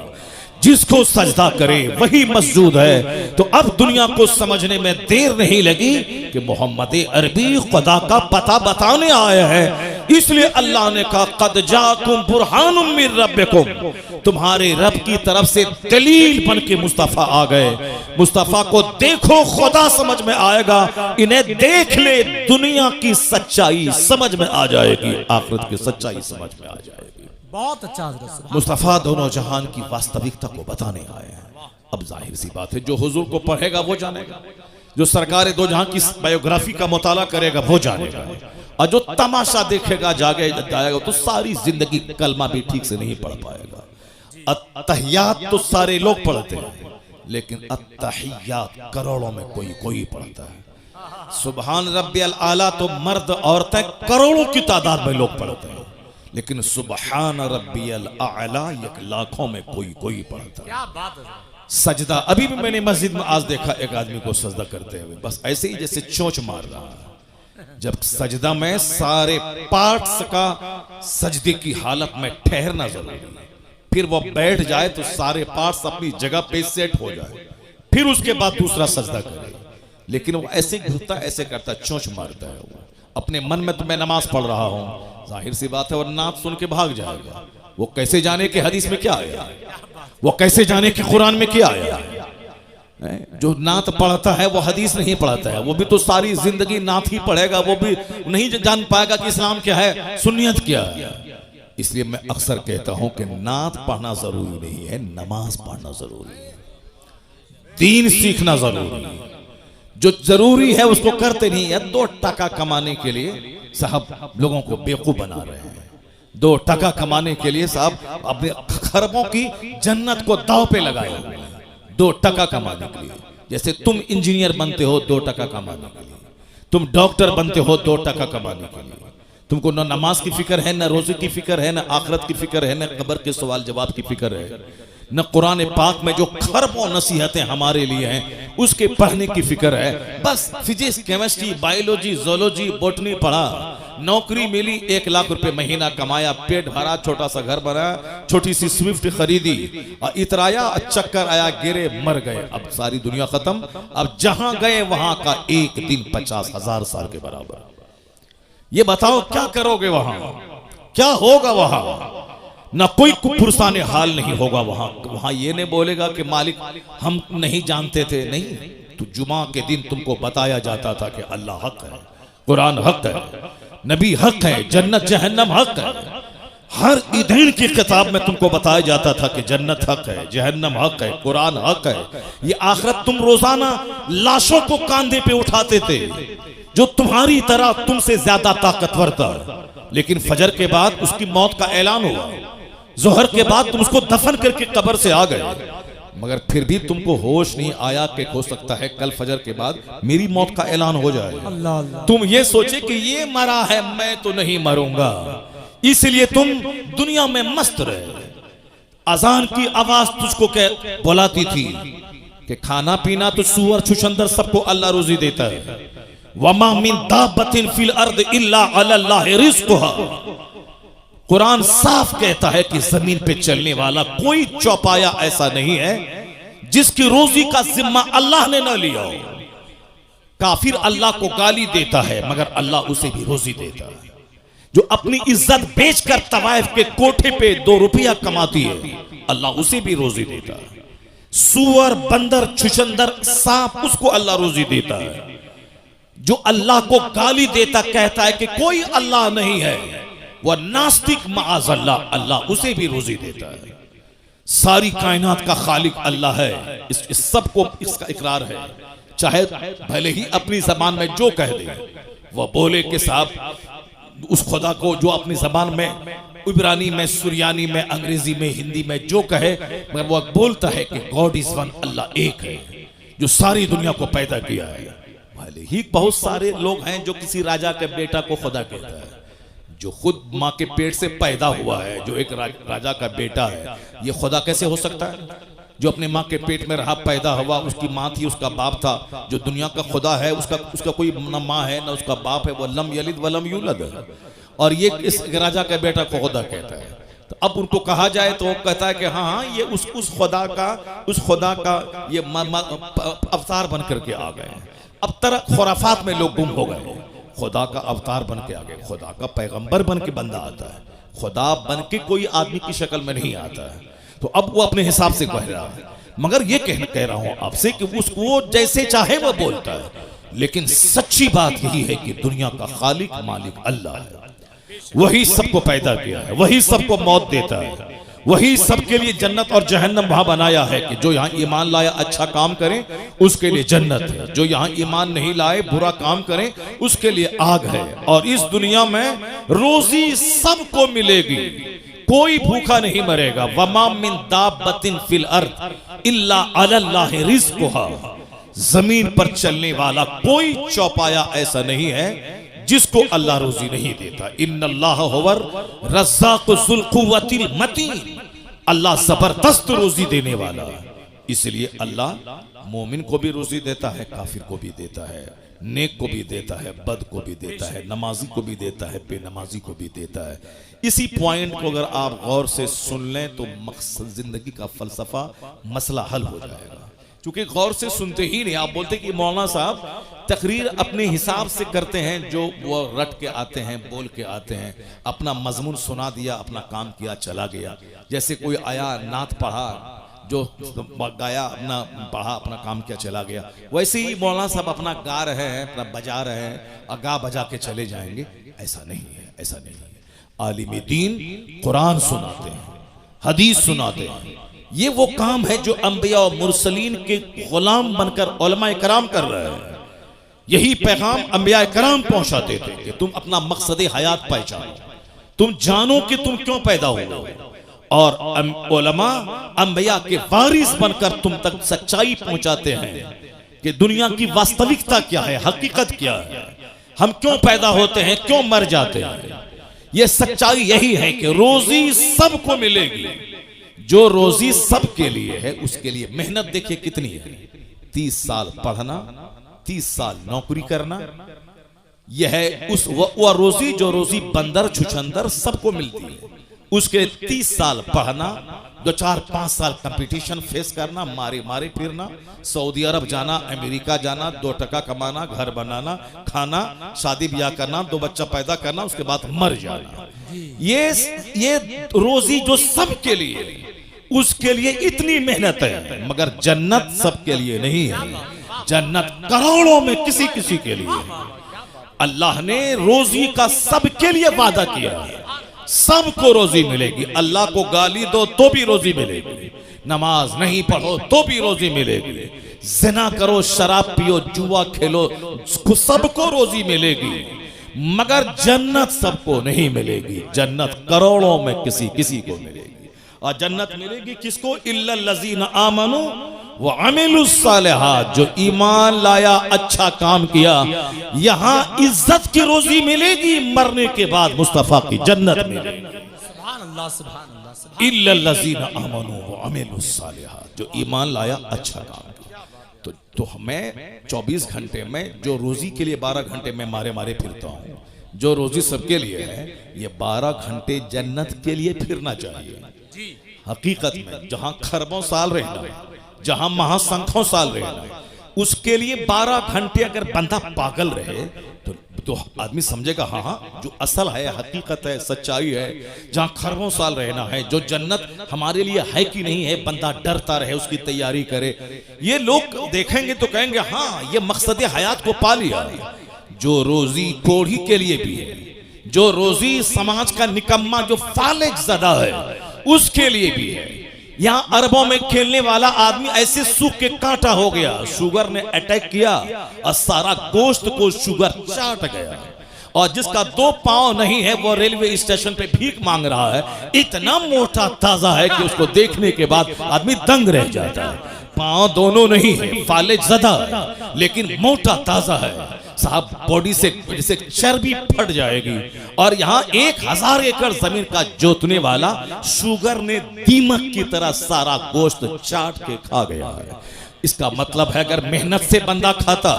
S1: जिसको सजदा करे वही मस्जूद है। तो अब दुनिया को समझने में देर नहीं लगी कि मोहम्मद अरबी खुदा का पता बताने आया है। इसलिए अल्लाह ने कहा कद जाकुम बुरहानुम मिर रब्बिकुम, तुम्हारे रब की तरफ से दलील बन के मुस्तफा आ गए। मुस्तफा को देखो, खुदा समझ में आएगा। इन्हें देख ले, दुनिया की सच्चाई समझ में आ जाएगी, आखिरत की सच्चाई समझ में आ जाएगी।
S2: बहुत अच्छा
S1: मुस्तफा दोनों जहान की वास्तविकता को बताने आए हैं। अब जाहिर सी बात है, जो हुजूर को पढ़ेगा वो जानेगा, जो सरकार दो जहां की बायोग्राफी का मुताला करेगा वो जानेगा, और जो तमाशा देखेगा जाएगा तो सारी जिंदगी कलमा भी ठीक से नहीं पढ़ पाएगा। अत्तहियात तो सारे लोग पढ़ते हैं, लेकिन अत्तहियात करोड़ों में कोई पढ़ता है। सुभान रब्बियल आला तो मर्द औरतें करोड़ों की तादाद में लोग पढ़ते हैं, लेकिन सुभान रब्बियल आला एक लाखों में कोई पढ़ता है।
S2: क्या बात है।
S1: सजदा, अभी भी मैंने मस्जिद में आज देखा एक आदमी को सजदा करते हुए, बस ऐसे ही जैसे चोंच मार रहा है। जब सजदा में सारे पार्ट्स का सजदे की हालत में ठहरना जरूरी है, फिर वो बैठ जाए तो सारे पार्ट्स अपनी जगह पे सेट हो जाए, फिर उसके बाद दूसरा सजदा करे। लेकिन वो ऐसे घुसता, ऐसे करता, चोंच मारता है। वो अपने मन में तो मैं नमाज पढ़ रहा हूं, जाहिर सी बात है वो नात सुन के भाग जाएगा। वो कैसे जाने कि हदीस में क्या आया, वो कैसे जाने कि कुरान में क्या आया। जो नात पढ़ता है वो हदीस नहीं पढ़ता है, वो भी तो सारी जिंदगी नात ही पढ़ेगा, वो भी नहीं जान पाएगा कि इस्लाम क्या है, सुन्नियत क्या है। इसलिए मैं अक्सर कहता हूं कि नात पढ़ना जरूरी नहीं है, नमाज पढ़ना जरूरी है, दीन सीखना जरूरी है। जो जरूरी है उसको करते नहीं है। 2 टका कमाने के लिए साहब लोगों को बेवकूफ बना रहे हैं। 2 टका कमाने के लिए साहब अपने खरबों की जन्नत को दांव पे लगाए हुए हैं 2 टका कमाने के लिए। जैसे तुम इंजीनियर बनते हो 2 टका कमाने के लिए, तुम डॉक्टर बनते हो 2 टका कमाने के लिए। तुमको न नमाज की फिक्र है, न रोजे की फिक्र है, न आखिरत की फिक्र है, न कब्र के सवाल जवाब की फिक्र है, न कुरान पाक में जो खरबों नसीहतें हमारे लिए हैं उसके पढ़ने की फिक्र है। बस physics, chemistry, biology, zoology, botany पढ़ा, नौकरी मिली, 1 लाख रुपए महीना कमाया, पेट भरा, छोटा सा घर बना, छोटी सी स्विफ्ट खरीदी, और इतराया, चक्कर आया, गिरे, मर गए। अब सारी दुनिया खत्म। अब जहां गए वहां का एक दिन 50,000 साल के बराबर। ये बताओ क्या करोगे वहां, क्या होगा वहां? ना कोई पुरसाने हाल नहीं होगा वहां। वहां ये नहीं बोलेगा कि मालिक हम नहीं जानते थे, नहीं। तो जुमा के दिन तुमको बताया जाता था कि अल्लाह हक है, कुरान हक है, नबी हक है, जन्नत जहन्नम हक है। हर ईदैन की किताब में तुमको बताया जाता था कि जन्नत हक है, जहन्नम हक है, कुरान हक है। ये आखिरत तुम रोजाना लाशों को कांधे पे उठाते थे जो तुम्हारी तरह तुमसे ज्यादा ताकतवर था, लेकिन फजर के बाद उसकी मौत का ऐलान हुआ, जोहर के बाद तुम उसको दफन करके कब्र से आ गए, मगर फिर भी तुमको होश नहीं आया कि हो सकता है कल फजर के बाद मेरी मौत का ऐलान हो जाए। तुम ये सोचे कि ये मरा है, मैं तो नहीं मरूंगा, इसलिए तुम दुनिया में मस्त रहे। अजान की आवाज तुझको बुलाती थी कि खाना पीना तो सुअर छुछंदर सबको अल्लाह रोजी देता है। वमा मिन दाब्बतिन फिल अर्द इल्ला अल्लाह रिज़्क़ुहा। कुरान साफ कहता है कि जमीन पे चलने वाला कोई चौपाया ऐसा नहीं है जिसकी रोजी का जिम्मा अल्लाह ने ना लिया हो। काफिर अल्लाह को गाली देता है मगर अल्लाह उसे भी रोजी देता है। जो अपनी इज्जत बेचकर तवाइफ के कोठे पे 2 रुपया कमाती है, अल्लाह उसे भी रोजी देता है। सुअर, बंदर, छुछंदर, सांप, उसको अल्लाह रोजी देता है। जो अल्लाह को गाली देता कहता है कि कोई अल्लाह नहीं है, वह नास्तिक माअज़ल्लाह, अल्लाह उसे भी रोजी देता है। सारी कायनात का खालिक अल्लाह है, इस सबको इसका इकरार है। चाहे भले ही अपनी जबान में जो कह दे, वह बोले कि साहब उस खुदा को जो अपनी जबान में, इब्रानी में, सुरियानी में, अंग्रेजी में, हिंदी में जो कहे, मगर वह बोलता है कि गॉड इज वन, अल्लाह एक है जो सारी दुनिया को पैदा किया है। भले ही बहुत सारे लोग हैं जो किसी राजा के बेटा को खुदा कहता है, जो खुद माँ के पेट से पैदा हुआ है, जो एक राजा का बेटा है, ये खुदा कैसे हो सकता है? जो अपने माँ के पेट में रहा, पैदा हुआ, उसकी माँ थी, उसका बाप था, जो दुनिया का खुदा है उसका कोई न माँ है न उसका बाप है, वो लम यलिद वलम यूलद है, और ये इस राजा का बेटा को खुदा कहता है। तो अब उनको कहा जाए तो वो कहता है कि हाँ ये उस खुदा का ये अवतार बन करके आ गए। अब तरह खुराफात में लोग गुम हो गए। खुदा का अवतार बन के आ गए, खुदा का पैगंबर बन के बंदा आता है, खुदा बन के कोई आदमी की शक्ल में नहीं आता है। तो अब वो अपने हिसाब से कह रहा है, मगर ये कह रहा हूं आपसे कि उसको जैसे चाहे वो बोलता है, लेकिन सच्ची बात यही है कि दुनिया का खालिक मालिक अल्लाह है। वही सबको पैदा किया है, वही सबको मौत देता है, वही सबके लिए जन्नत और जहन्नम वहां बनाया है कि जो यहाँ ईमान लाया अच्छा काम करें उसके लिए जन्नत है, जो यहाँ ईमान नहीं लाए बुरा काम करें उसके लिए आग है। और इस दुनिया में रोजी सबको मिलेगी, कोई भूखा नहीं मरेगा। वमा मिन दाब्बतिन फिल अर्द इल्ला अल्लाह रिज़्क़ुहा। जमीन पर चलने वाला कोई चौपाया ऐसा नहीं है जिसको अल्लाह रोजी नहीं देता। इन्नल्लाह हुवर रज़्ज़ाक़ु ज़ुल क़ुव्वतिल मतीन, अल्लाह जबरदस्त रोजी देने वाला। इसलिए अल्लाह मोमिन को भी रोजी देता है, काफिर को भी देता है, नेक को भी देता है, बद को भी देता है, नमाजी को भी देता है, बेनमाजी को भी देता है। इसी पॉइंट को अगर आप गौर से सुन लें तो मकसद जिंदगी का फलसफा मसला हल हो जाएगा। क्योंकि गौर से सुनते ही नहीं, आप बोलते कि मौलाना साहब तकरीर अपने हिसाब से करते हैं, जो वो रट के आते हैं, बोल के आते हैं, अपना मजमून सुना दिया, अपना काम किया, चला गया। जैसे कोई आया, नात पढ़ा, जो गाया, अपना पढ़ा, अपना काम किया, चला गया। वैसे ही मौलाना साहब अपना गा रहे हैं, अपना बजा रहे हैं और गा बजा के चले जाएंगे। ऐसा नहीं है, ऐसा नहीं है। आलिम दीन कुरान सुनाते हैं, हदीस सुनाते हैं। ये वो काम है जो अंबिया और मुरसलीन के गुलाम बनकर उलमाए कराम कर रहे हैं। यही पैगाम अंबिया कराम पहुंचाते थे कि तुम अपना मकसद हयात पहचानो, तुम जानो कि तुम क्यों पैदा हुए, और उलमा अंबिया के वारिस बनकर तुम तक सच्चाई पहुंचाते हैं कि दुनिया की वास्तविकता क्या है, हकीकत क्या है, हम क्यों पैदा होते हैं, क्यों मर जाते हैं। यह सच्चाई यही है कि रोजी सबको मिलेगी। जो रोजी सबके लिए है उसके लिए मेहनत देखिए कितनी है। 30 साल पढ़ना, 30 साल नौकरी करना, यह है उस वो रोजी जो रोजी बंदर छुछंदर सबको मिलती है। उसके 30 साल पढ़ना, 2-4-5 साल कंपटीशन फेस करना, मारे मारे फिरना, सऊदी अरब जाना, अमेरिका जाना, 2 टका कमाना, घर बनाना, खाना, शादी ब्याह करना, 2 बच्चा पैदा करना, उसके बाद मर जाना। ये रोजी जो सबके लिए, उसके लिए इतनी मेहनत है। मगर जन्नत सबके लिए नहीं है। जन्नत करोड़ों में किसी किसी के लिए है। अल्लाह ने रोजी का सबके लिए वादा किया है, सबको रोजी मिलेगी। अल्लाह को गाली दो तो भी रोजी मिलेगी, नमाज नहीं पढ़ो तो भी रोजी मिलेगी, जिना करो, शराब पियो, जुआ खेलो, सबको रोजी मिलेगी। मगर जन्नत सबको नहीं मिलेगी। जन्नत करोड़ों में किसी किसी को मिलेगी। और जन्नत मिलेगी किसको? इल्लल लज़ीना आमनू व अमिलुस सालिहात, जो ईमान लाया, अच्छा काम किया। यहां इज्जत की रोजी मिलेगी, मरने के बाद मुस्तफा की जन्नत मिलेगी। सुभान अल्लाह, सुभान अल्लाह। इल्लल लज़ीना आमनू व अमिलुस सालिहात, जो ईमान लाया, अच्छा काम किया। तो मैं 24 घंटे में जो रोजी के लिए 12 घंटे में मारे मारे फिरता हूँ, जो रोजी सबके लिए है, ये 12 घंटे जन्नत के लिए फिरना चाहिए। हकीकत में जहां खरबों साल रहना है, जहां महासंख्यों साल रहना है, उसके लिए 12 घंटे अगर बंदा पागल रहे तो आदमी समझेगा हाँ जो असल है, हकीकत है, सच्चाई है। जहां खरबों साल रहना है, जो जन्नत हमारे लिए है कि नहीं है, बंदा डरता रहे, उसकी तैयारी करे। ये लोग देखेंगे तो कहेंगे हाँ ये मकसद हयात को पा लिया। जो रोजी कोढ़ी के लिए भी है, जो रोजी समाज का निकम्मा जो फालिज ज़दा है उसके लिए भी है। यहां अरबों में खेलने वाला आदमी ऐसे सूख के कांटा हो गया, शुगर ने अटैक किया और सारा गोश्त को शुगर चाट गया। और जिसका 2 पांव नहीं है वो रेलवे स्टेशन पे भीख मांग रहा है। इतना मोटा ताजा है कि उसको देखने के बाद आदमी दंग रह जाता है। पांव दोनों नहीं है, फालिज ज़दा है, लेकिन मोटा ताजा है साहब। बॉडी से जैसे चर्बी फट जाएगी। और यहाँ 1000 एकड़ जमीन का जोतने वाला शुगर ने दीमक की तरह सारा गोश्त चाट के खा गया है। इसका मतलब है अगर मेहनत से बंदा खाता,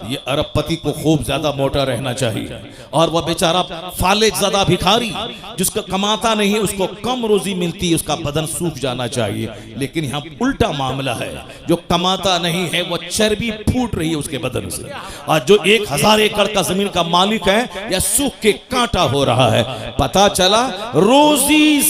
S1: ये अरबपति को खूब ज्यादा मोटा रहना चाहिए। और वह बेचारा फालिज ज़दा भिखारी जिसको कमाता नहीं है, उसको कम रोजी मिलती है, उसका बदन सूख जाना चाहिए। लेकिन यहाँ उल्टा मामला है, जो कमाता नहीं है वो चर्बी फूट रही है उसके बदन से। और जो 1000 एकड़ का जमीन का मालिक है या सूख के कांटा हो रहा है। पता चला रोजी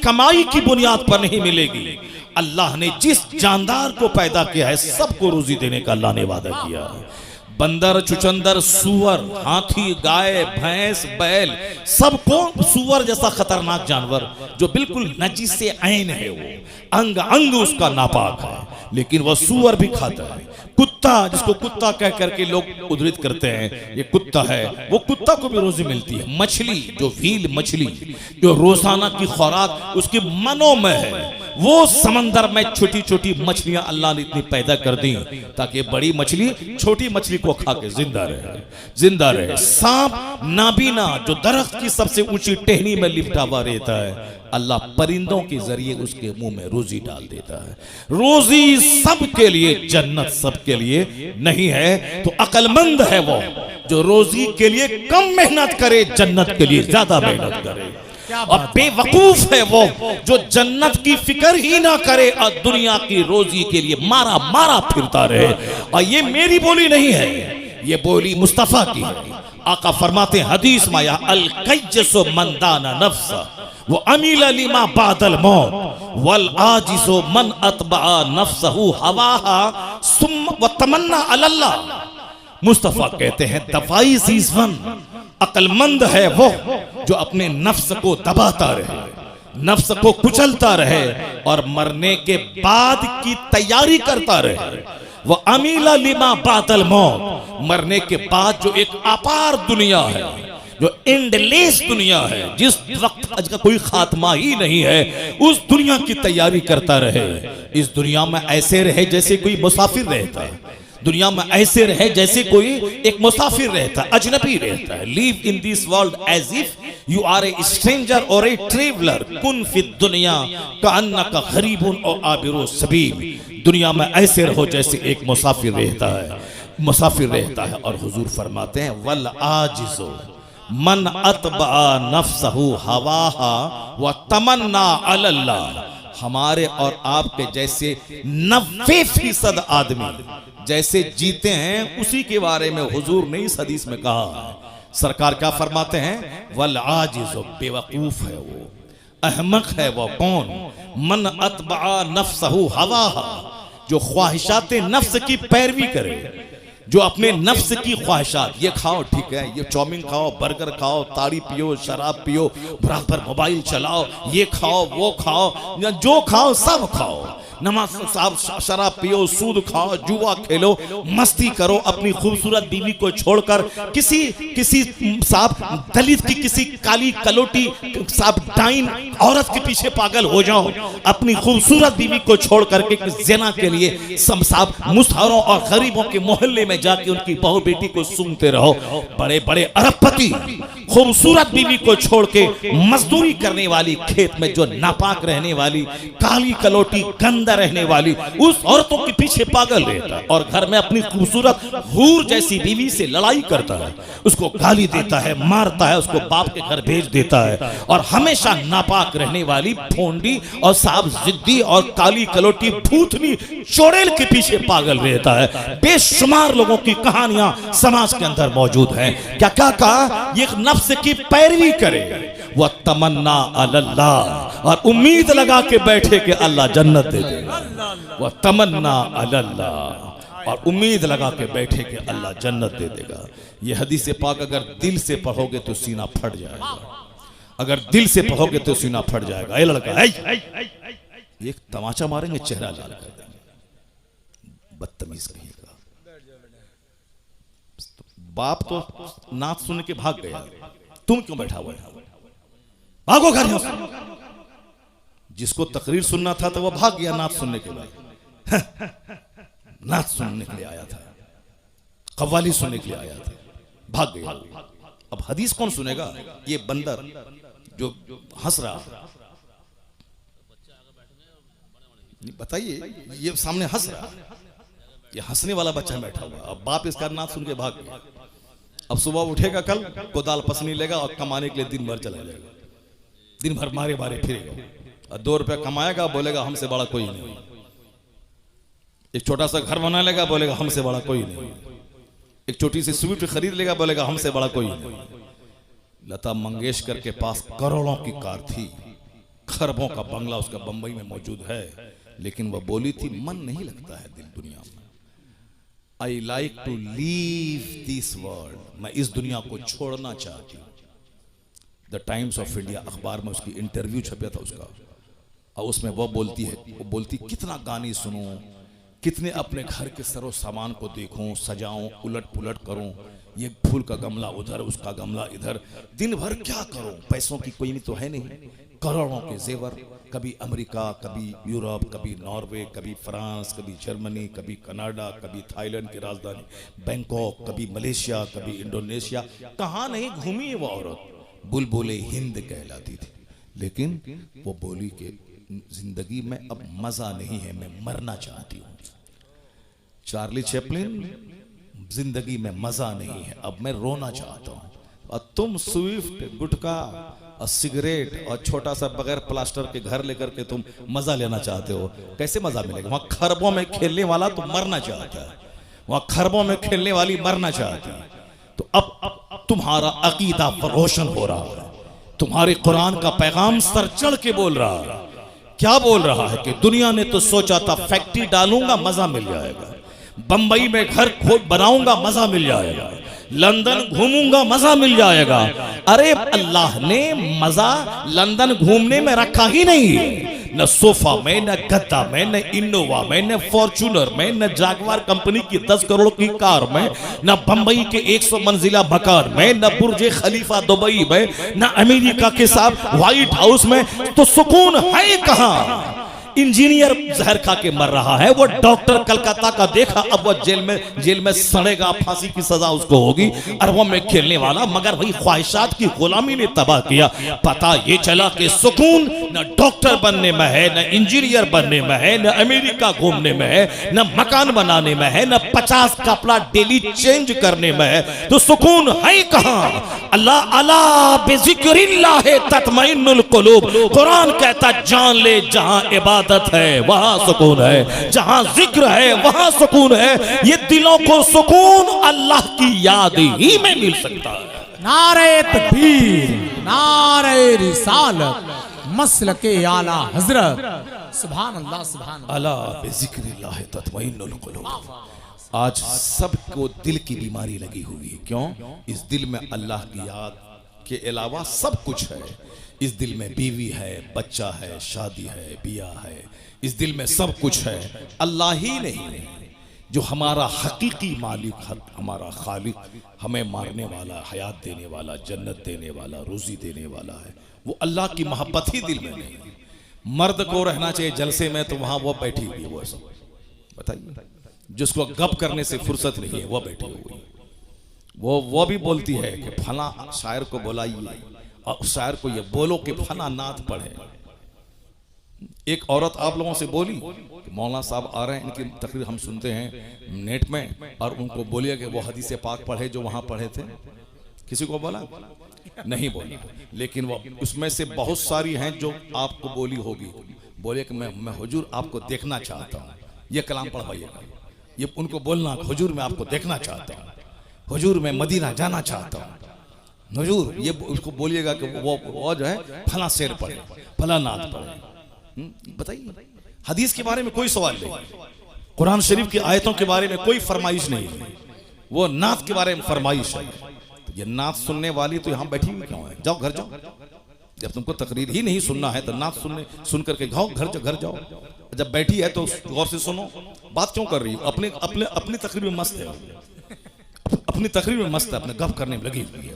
S1: कमाई की बुनियाद पर नहीं मिलेगी। अल्लाह ने जिस जानदार को पैदा किया है सबको रोजी देने का अल्लाह ने वादा किया है। बंदर, चुचंदर, सुअर, हाथी, गाय, भैंस, बैल, सबको सुअर जैसा खतरनाक जानवर जो बिल्कुल नजीस से ऐन है, वो अंग अंग उसका नापाक है, लेकिन वह सुअर भी खाता है। कुत्ता, जिसको कुत्ता कह करके लोग उद्धृत करते हैं, ये कुत्ता है, वो कुत्ता को भी रोजी मिलती है। मछली, जो व्हील मछली, जो रोजाना की खुराक उसके मनों में है, वो समंदर में छोटी छोटी मछलियां अल्लाह ने इतनी पैदा कर दी ताकि बड़ी मछली छोटी मछली को खा के जिंदा रहे। सांप नाबीना, जो दरख्त की सबसे ऊंची टहनी में लिपटा हुआ रहता है, अल्लाह परिंदों के जरिए उसके मुंह में रोजी डाल देता है। रोजी सबके लिए, जन्नत सबके लिए नहीं है। तो अक्लमंद है वो जो रोजी के लिए कम मेहनत करे, जन्नत के लिए ज्यादा मेहनत करे। और बेवकूफ है वो जो जन्नत की फिक्र ही ना करे और दुनिया की रोजी के लिए मारा मारा फिरता रहे। और ये मेरी बोली नहीं है, ये बोली मुस्तफा की है। आका फरमाते हैं हदीस में, या अल कय्यसु मन दाना नफ्स वो अमील लिमा बादल मौत वल आजिज़ु मन अतबा नफ्सहु हवाहा सुम्मा व तमन्ना अल्लाह। मुस्तफा कहते हैं दवाई जीज़वन, अक्लमंद है वो जो अपने नफ्स को दबाता रहे, नफ्स को कुचलता रहे और मरने के बाद की तैयारी करता रहे। वो अमीला लिमा बादल मौत, मरने के बाद जो एक अपार दुनिया है, जो एंडलेस दुनिया है, जिस वक्त आज का कोई खात्मा ही नहीं है, उस दुनिया की तैयारी करता रहे। इस दुनिया में ऐसे रहे जैसे कोई मुसाफिर रहता है, दुनिया में ऐसे रहे जैसे कोई एक मुसाफिर रहता है, अजनबी रहता है। Live in this world as if you are a stranger और ए ट्रेवलर, कुन फिद दुनिया कअन्नका गरीबुन और आबिरु सबील। दुनिया में ऐसे रहो जैसे एक मुसाफिर रहता है। और हुजूर फरमाते हैं वल आजिज़ु मन अतबा नफ्सहु हवाहा व तमन्ना अल्लाह। हमारे और आपके जैसे 90% आदमी जैसे जीते हैं, उसी के बारे में हुजूर ने इस हदीस में कहा है। सरकार क्या फरमाते हैं, वल आजिज़ु, बेवकूफ है वो, अहमक है वो कौन, मन अतबा नफ्सहु हवाहा, जो ख्वाहिशात नफ्स की पैरवी करे, जो अपने नफ्स की ख्वाहिशात, ये खाओ ठीक है, ये चाउमीन खाओ, बर्गर खाओ, ताड़ी पियो, शराब पियो, बराबर मोबाइल चलाओ, ये खाओ वो खाओ, जो खाओ सब खाओ, नमाज साहब शराब पियो, सूद खाओ, जुआ खेलो, मस्ती करो, अपनी खूबसूरत बीवी को छोड़कर किसी साहब दलित की किसी काली कलोटी साहब डाइन औरत के पीछे पागल हो जाओ, अपनी खूबसूरत बीवी को छोड़ करके ज़िना के लिए सब साहब मुसहरों और गरीबों के मोहल्ले में जाके उनकी बहू बेटी को सुनते रहो। बड़े बड़े अरबपति खूबसूरत बीवी को छोड़ के मजदूरी करने वाली, खेत में जो नापाक रहने वाली, काली कलोटी गंदा रहने वाली, उस औरतों के पीछे पागल रहता है और घर में अपनी खूबसूरत हूर जैसी बीवी से लड़ाई करता है, उसको गाली देता है, मारता है, उसको बाप के घर भेज देता है। और हमेशा नापाक रहने वाली भोंडी और साहब जिद्दी और काली कलोटी भूतनी चोड़ेल के पीछे पागल रहता है। बेशुमार लोगों की कहानियां समाज के अंदर मौजूद हैं। क्या क्या कहा, ये नफ्स की पैरवी करे, वह तमन्ना अल्लाह, और उम्मीद लगा के बैठे कि अल्लाह जन्नत दे देगा, वह तमन्ना अल्लाह, और उम्मीद लगा के बैठे कि अल्लाह जन्नत दे देगा। यह हदीस पाक अगर दिल से पढ़ोगे तो सीना फट जाएगा, अगर दिल से पढ़ोगे तो सीना फट जाएगा। ए लड़का, एक तमाचा मारेंगे, चेहरा लाल कर देंगे, बदतमीज कहेगा। बाप तो नात सुन के भाग गया, तुम क्यों बैठा हुआ है, भागो घर में। जिसको तकरीर सुनना था तो वह भाग गया नात सुनने के बाद, नात सुनने के लिए आया था, कव्वाली सुनने के लिए आया था, भाग गया। अब हदीस कौन सुनेगा, ये बंदर जो हंस रहा, बताइए, ये सामने हंस रहा, ये हंसने वाला बच्चा बैठा हुआ, अब बाप इसका नात सुन के भाग गया। अब सुबह उठेगा, कल कोदाल पसनी लेगा और कमाने के लिए दिन भर चला जाएगा, दिन भर मारे मारे फिरेगा, और 2 रुपया कमाएगा, बोलेगा हमसे बड़ा कोई नहीं। एक छोटा सा घर बना लेगा, बोलेगा हमसे बड़ा कोई नहीं। एक छोटी सी स्वीट खरीद लेगा, बोलेगा हमसे बड़ा कोई नहीं। लता मंगेशकर के पास करोड़ों की कार थी, खरबों का बंगला उसका बंबई में मौजूद है, लेकिन वह बोली थी मन नहीं लगता है दिल दुनिया में। I like to leave this world, मैं इस दुनिया को छोड़ना चाहती हूँ। द टाइम्स ऑफ इंडिया अखबार में उसकी इंटरव्यू छपा था उसका, और उसमें वो बोलती कितना गाने सुनूं, कितने अपने घर के सरो सामान को देखूं, सजाऊं, उलट पुलट करूं, ये फूल का गमला उधर, उसका गमला इधर, दिन भर क्या करूं, पैसों की कोई तो है नहीं, करोड़ों के जेवर, कभी अमेरिका, कभी यूरोप, कभी नॉर्वे, कभी फ्रांस, कभी जर्मनी, कभी कनाडा, कभी थाईलैंड की राजधानी बैंकॉक, कभी मलेशिया, कभी इंडोनेशिया, कहाँ नहीं घूमी वो औरत। बुलबुले हिंद कहलाती थी, लेकिन वो बोली कि जिंदगी में अब मजा नहीं है, मैं मरना चाहती हूँ। चार्ली चैपलिन, जिंदगी में मजा नहीं है, अब मैं रोना चाहता हूँ। और तुम स्विफ्ट, गुटखा और सिगरेट और छोटा सा बगैर प्लास्टर के घर लेकर के तुम मजा लेना चाहते हो, कैसे मजा मिलेगा? वहां खरबों में खेलने वाला तो मरना चाहता है, वहां खरबों में खेलने वाली मरना चाहती है। तो अब तुम्हारा अकीदा रोशन हो रहा है, तुम्हारे कुरान का पैगाम सर चढ़ के बोल रहा है। क्या बोल रहा है कि दुनिया ने तो सोचा था फैक्ट्री डालूंगा मजा मिल जाएगा, बंबई में घर खोद बनाऊंगा मजा मिल जाएगा, लंदन घूमूंगा मजा मिल जाएगा। अरे अल्लाह ने मजा लंदन घूमने में रखा ही नहीं, न सोफा में, न गद्दा में, न इनोवा में, न फॉर्च्यूनर में, न जागवार कंपनी की 10 करोड़ की कार में, न बंबई के 100 मंजिला मकान में, न बुर्ज खलीफा दुबई में, न अमेरिका के साथ व्हाइट हाउस में। तो सुकून है कहां? इंजीनियर जहर खा के मर रहा है, वो डॉक्टर कलकत्ता का देखा, अब वो जेल में सड़ेगा, फांसी की सजा उसको होगी। अरबों में खेलने वाला, मगर वही ख्वाहिशात की गुलामी ने तबाह किया। पता ये चला कि सुकून न डॉक्टर बनने में है, न इंजीनियर बनने में है, न अमेरिका घूमने में है, न मकान बनाने में है, न 50 कपड़ा डेली चेंज करने में है। तो सुकून है कहां? अल्लाह अला बिज़िक्रिल्लाह तत्मइन्नुल कुलूब, कुरान कहता जान ले जहां इबादत है वहां सुकून है, जहां जिक्र है वहां सुकून है। ये दिलों को सुकून अल्लाह की याद ही में मिल सकता है।
S2: नारे तकबीर, नारे रिसालत, मसलके आला हजरत, सुभान अल्लाह, सुभान
S1: अला बिज़िक्रिल्लाह तत्मइन्नुल कुलूब। आज सबको दिल की बीमारी लगी हुई है। क्यों? इस दिल में अल्लाह की याद के अलावा सब कुछ है। इस दिल में बीवी है, बच्चा है, शादी है, बियाह है, इस दिल में सब कुछ है। अल्लाह ही नहीं, जो हमारा हकीकी मालिक, हमारा खालिक, हमें मारने वाला, हयात देने वाला, जन्नत देने वाला, रोजी देने वाला है, वो अल्लाह की मोहब्बत ही दिल में नहीं। मर्द को रहना चाहिए जलसे में, तो वहां वो बैठी हुई है, वो सब बताइए, जिसको गप करने से फुर्सत नहीं है, वो बैठी हुई। वो भी बोलती है कि फला शायर को बुलाइए, और उस शायर को ये बोलो कि फला नात पढ़े। एक औरत आप लोगों से बोली कि मौलाना साहब आ रहे हैं, इनकी तकरीर हम सुनते हैं नेट में, और उनको बोलिए कि वो हदीस पाक पढ़े जो वहां पढ़े थे। किसी को बोला? नहीं बोला। लेकिन वो उसमें से बहुत सारी हैं जो आपको बोली होगी। बोले कि मैं हुजूर आपको देखना चाहता हूँ, ये कलाम पढ़वाइएगा। ये उनको बोलना, हुजूर मैं आपको देखना चाहता हूँ, हुजूर मैं मदीना जाना चाहता हूँ, हुजूर ये उसको बोलिएगा कि वो जो है फला शेर पढ़े, फला नात पढ़े। बताइए, हदीस के बारे में कोई सवाल नहीं, कुरान शरीफ की आयतों के बारे में कोई फरमाइश नहीं है, वो नात के बारे में फरमाइश है। तो ये नात सुनने वाली तो यहाँ बैठी हुई क्यों है? जाओ घर जाओ। जब तुमको तकरीर ही नहीं सुनना है तो नात सुन करके जाओ घर जाओ। जब बैठी है तो गौर से सुनो, बात क्यों कर रही है? अपनी तकरीर में मस्त है, अपनी तकरीर में मस्त है, अपने गप करने में लगी हुई है,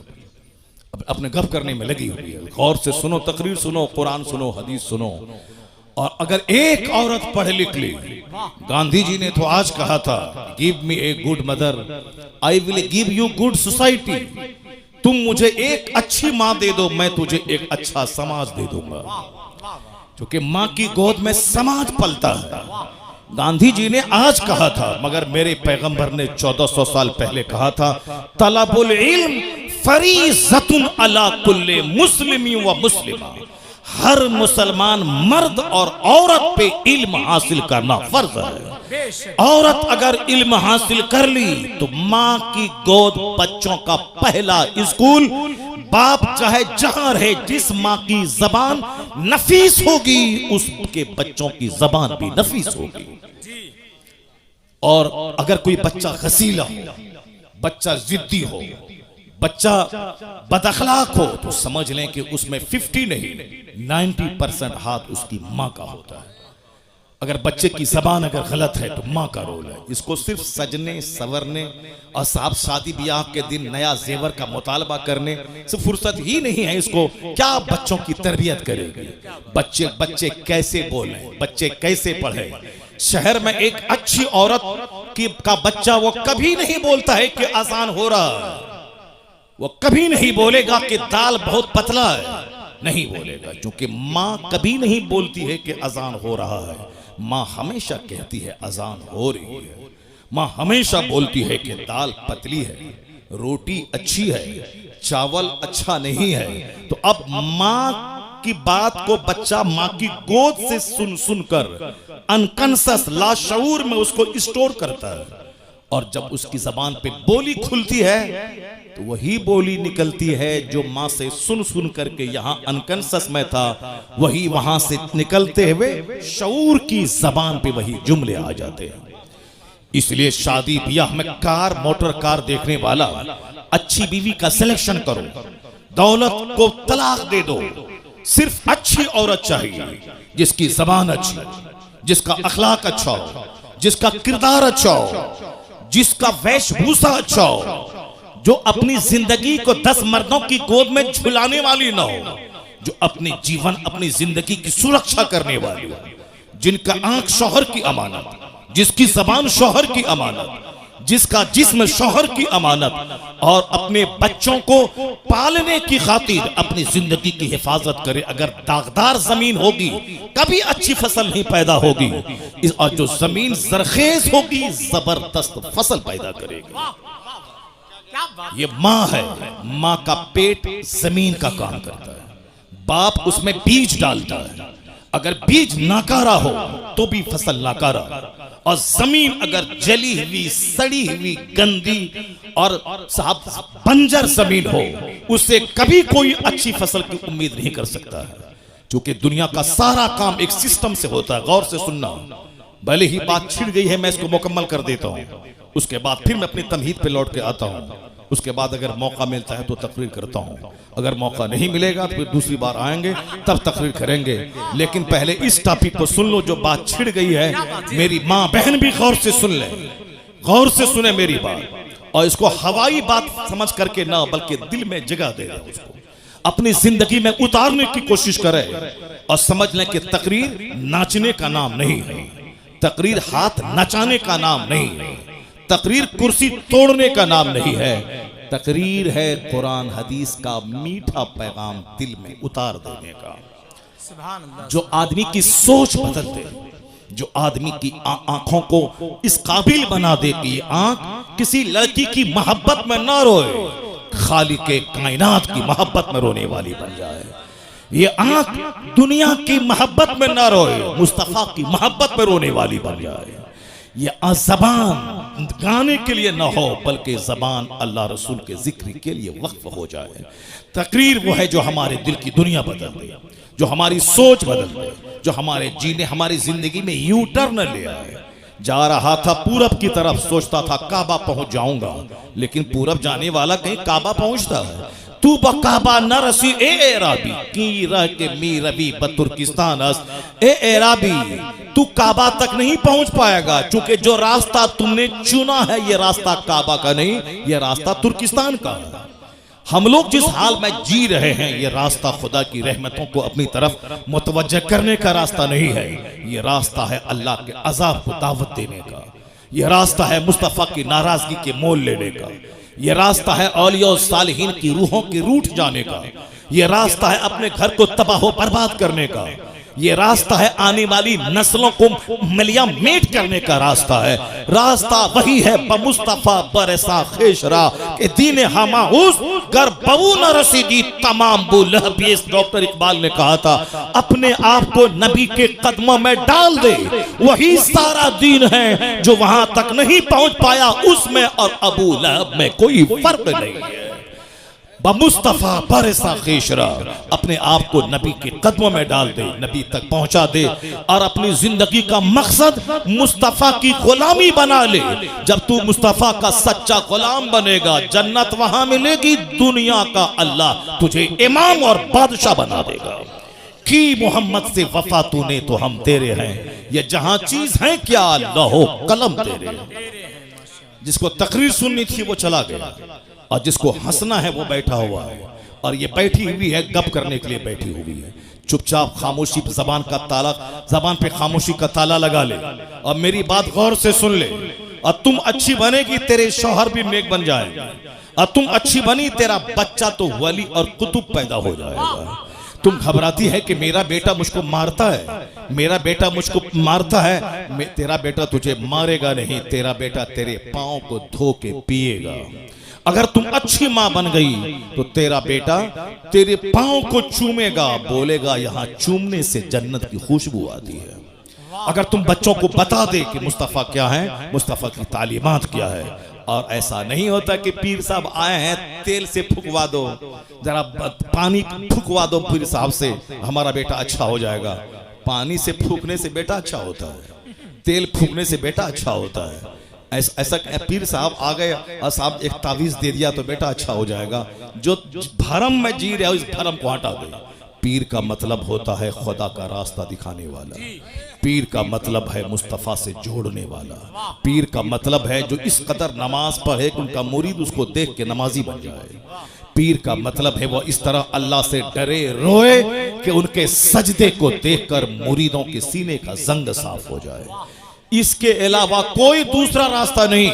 S1: अपने गप करने में लगी हुई है। गौर से सुनो, तकरीर सुनो, कुरान सुनो, हदीस सुनो। और अगर एक औरत पढ़ लिख ली, गांधी जी ने तो आज कहा था, give me a good mother, I will give you good society. तुम मुझे एक अच्छी माँ दे दो, मैं तुझे एक अच्छा समाज दे दूंगा। क्योंकि माँ की गोद में समाज पलता है। गांधी जी ने आज कहा था, मगर मेरे पैगंबर ने 1400 साल पहले कहा था, तलबुल इल्म फरीज़तुन अला कुल्ले मुस्लिमी व मुस्लिमा। हर मुसलमान मर्द और औरत पे इल्म हासिल करना फर्ज है। औरत अगर इल्म हासिल कर ली तो माँ की गोद बच्चों का पहला स्कूल। बाप चाहे जहां रहे, जिस माँ की जबान नफीस होगी उसके बच्चों की जबान भी नफीस होगी। और अगर कोई बच्चा गसीला हो, बच्चा जिद्दी हो, बच्चा बदअखलाक हो, तो समझ लें कि उसमें 50 नहीं 90% हाथ उसकी माँ का होता है। अगर बच्चे की जबान अगर गलत है तो माँ का रोल है। इसको सिर्फ सजने संवरने और साहब शादी ब्याह के दिन नया जेवर का मुतालबा करने से फुर्सत ही नहीं है। इसको क्या बच्चों की तरबियत करेगी? बच्चे कैसे बोले, बच्चे कैसे पढ़े? शहर में एक अच्छी औरत का बच्चा वो कभी नहीं बोलता है कि आसान हो रहा है, वो कभी नहीं बोलेगा कि दाल बहुत पतला है, नहीं बोलेगा, क्योंकि माँ कभी नहीं बोलती है कि अजान हो रहा है। माँ हमेशा कहती है अजान हो रही है। माँ हमेशा बोलती है कि दाल पतली है, रोटी अच्छी है, चावल अच्छा नहीं है। तो अब माँ की बात को बच्चा माँ की गोद से सुन सुनकर अनकॉन्शियस लाशऊर में उसको स्टोर करता है, और जब उसकी जबान पे बोली खुलती है तो वही बोली निकलती है जो माँ से सुन सुन करके यहाँ अनकॉन्शियस में था, वही वहां से निकलते हुए शऊर की जबान पे वही जुमले आ जाते हैं। इसलिए शादी ब्याह में कार मोटर कार देखने वाला अच्छी बीवी का सिलेक्शन करो, दौलत को तलाक दे दो, सिर्फ अच्छी औरत चाहिए जिसकी जबान अच्छी, जिसका अखलाक अच्छा हो, जिसका किरदार अच्छा हो, जिसका वेशभूषा अच्छा हो, जो अपनी जिंदगी को 10 मर्दों की गोद में झुलाने वाली ना हो, जो अपने जीवन अपनी जिंदगी की सुरक्षा करने वाली हो, जिनका आंख शौहर की अमानत, जिसकी जबान शौहर की अमानत, जिसका जिस्म शौहर की अमानत, और अपने बच्चों को पालने की खातिर अपनी जिंदगी की हिफाजत करे। अगर दागदार जमीन होगी कभी अच्छी फसल नहीं पैदा होगी, और जो जमीन जरखेज होगी जबरदस्त फसल पैदा करेगी। ये माँ है, माँ का पेट जमीन का काम करता है, बाप उसमें बीज डालता है। अगर बीज नाकारा हो तो भी फसल नाकारा, और जमीन अगर जली हुई सड़ी हुई गंदी और साहब बंजर जमीन हो, उससे कभी कोई अच्छी फसल की उम्मीद नहीं कर सकता है। क्योंकि दुनिया का सारा काम एक सिस्टम से होता है। गौर से सुनना, भले ही बात छिड़ गई है मैं इसको मुकम्मल कर देता हूँ, उसके बाद फिर मैं अपनी तमहीद पे लौट के आता हूँ। उसके बाद अगर मौका मिलता है तो तकरीर करता हूँ, अगर मौका नहीं मिलेगा तो फिर दूसरी बार आएंगे तब तकरीर करेंगे। लेकिन पहले इस टॉपिक को सुन लो जो बात छिड़ गई है। मेरी माँ बहन भी गौर से सुन ले, गौर से सुने मेरी बात, और इसको हवाई बात समझ करके ना बल्कि दिल में जगह दे रहे, उसको अपनी जिंदगी में उतारने की कोशिश करे, और समझ लें कि तकरीर नाचने का नाम नहीं है, तकरीर हाथ नचाने का नाम नहीं है, तकरीर कुर्सी तोड़ने का नाम नहीं है, तकरीर है कुरान हदीस का मीठा पैगाम दिल में उतार देने का, जो आदमी की सोच बदल दे, जो आदमी की आंखों को इस काबिल बना दे कि ये आंख किसी लड़की की मोहब्बत में ना रोए, खालिके कायनात की मोहब्बत में रोने वाली बन जाए। ये आंख दुनिया की मोहब्बत में ना रोए, मुस्तफा की मोहब्बत में रोने वाली बन जाए। ये जबान गाने के लिए ना हो बल्कि जबान अल्लाह रसूल के जिक्र के लिए वक्फ हो जाए। तकरीर वो है जो हमारे दिल की दुनिया बदल दे, जो हमारी सोच बदल दे, जो हमारे जीने हमारी जिंदगी में यू टर्न ले आए। जा रहा था पूरब की तरफ, सोचता था काबा पहुंच जाऊंगा, लेकिन पूरब जाने वाला कहीं काबा पहुंचता है। तू बकाबा न रसी ए एराबी की रह के मी रबी बतुर्किस्तान ए एराबी, तू काबा तक नहीं पहुंच पाएगा, क्योंकि जो रास्ता तुमने चुना है ये रास्ता काबा का नहीं, ये रास्ता तुर्किस्तान का है। हम लोग जिस हाल में जी रहे हैं ये रास्ता खुदा की रहमतों को अपनी तरफ मुतवज्जह करने का रास्ता नहीं है, ये रास्ता है अल्लाह के अजाब को दावत देने का, ये रास्ता है मुस्तफा की नाराजगी के मोल लेने का, ये रास्ता है औलिया और सालिहीन की रूहों के रूठ जाने का, ये रास्ता है अपने घर को तबाह बर्बाद करने का, ये रास्ता है आने वाली नस्लों को मिलिया मेट करने का रास्ता है। रास्ता वही है बमुस्तफा बरसा खेशरा के दीन हमाउस गर बबू न रसीदी तमाम बुलहब। डॉक्टर इकबाल ने कहा था अपने आप को नबी के कदमों में डाल दे, वही सारा दीन है, जो वहां तक नहीं पहुंच पाया उसमें और अबू लहब में कोई फर्क नहीं है। मुस्तफ़ा बरसा खेशरा, अपने आप को नबी के कदमों में डाल दे, नबी तक पहुंचा दे और अपनी जिंदगी का मकसद मुस्तफ़ा की गुलामी बना ले। जब तू मुस्तफ़ा का सच्चा गुलाम बनेगा, जन्नत वहां मिलेगी, दुनिया का अल्लाह तुझे इमाम और बादशाह बना देगा। कि मोहम्मद से वफा तूने तो हम तेरे हैं, ये जहां चीज है क्या लहो कलम तेरे। जिसको तकरीर सुननी थी वो चला गया, और जिसको हंसना है वो बैठा हुआ है, और ये बैठी हुई है गप करने के लिए बैठी हुई है। चुपचाप खामोशी जबान का ताला, जबान पे खामोशी का ताला लगा ले और मेरी बात गौर से सुन ले। और तुम अच्छी बनेगी, तेरे शौहर भी नेक बन जाएगा, और तुम अच्छी बनी, तेरा बच्चा तो वली और कुतुब पैदा हो जाएगा। तुम घबराती है कि मेरा बेटा मुझको मारता है, मेरा बेटा मुझको मारता है। तेरा बेटा तुझे मारेगा नहीं, तेरा बेटा तेरे पांव को धो के पिएगा। अगर तुम अच्छी मां बन गई तो तेरा बेटा तेरे पांव को चूमेगा, बोलेगा यहां चूमने से जन्नत की खुशबू आती है। अगर तुम बच्चों को बता दे कि मुस्तफ़ा क्या है, मुस्तफ़ा की तालीमात क्या है, और ऐसा नहीं होता कि पीर साहब आए हैं तेल से फुकवा दो, जरा पानी फुकवा दो पीर साहब से, हमारा बेटा अच्छा हो जाएगा। पानी से फूकने से बेटा अच्छा होता है, तेल फूकने से बेटा अच्छा होता है। ऐसा पीर साहब आ गए और साहब एक तावीज दे दिया तो बेटा अच्छा हो जाएगा। जो भरम में जी रहे हो, इस भरम को हटा दो। पीर का मतलब होता है खुदा का रास्ता दिखाने वाला, पीर का मतलब है मुस्तफ़ा से जोड़ने वाला, पीर का मतलब है जो इस कदर नमाज पढ़े कि उनका मुरीद उसको देख के नमाजी बन जाए। पीर का मतलब है वो इस तरह अल्लाह से डरे रोए कि उनके सजदे को देखकर मुरीदों के सीने का जंग साफ हो जाए। इसके अलावा कोई दूसरा रास्ता नहीं।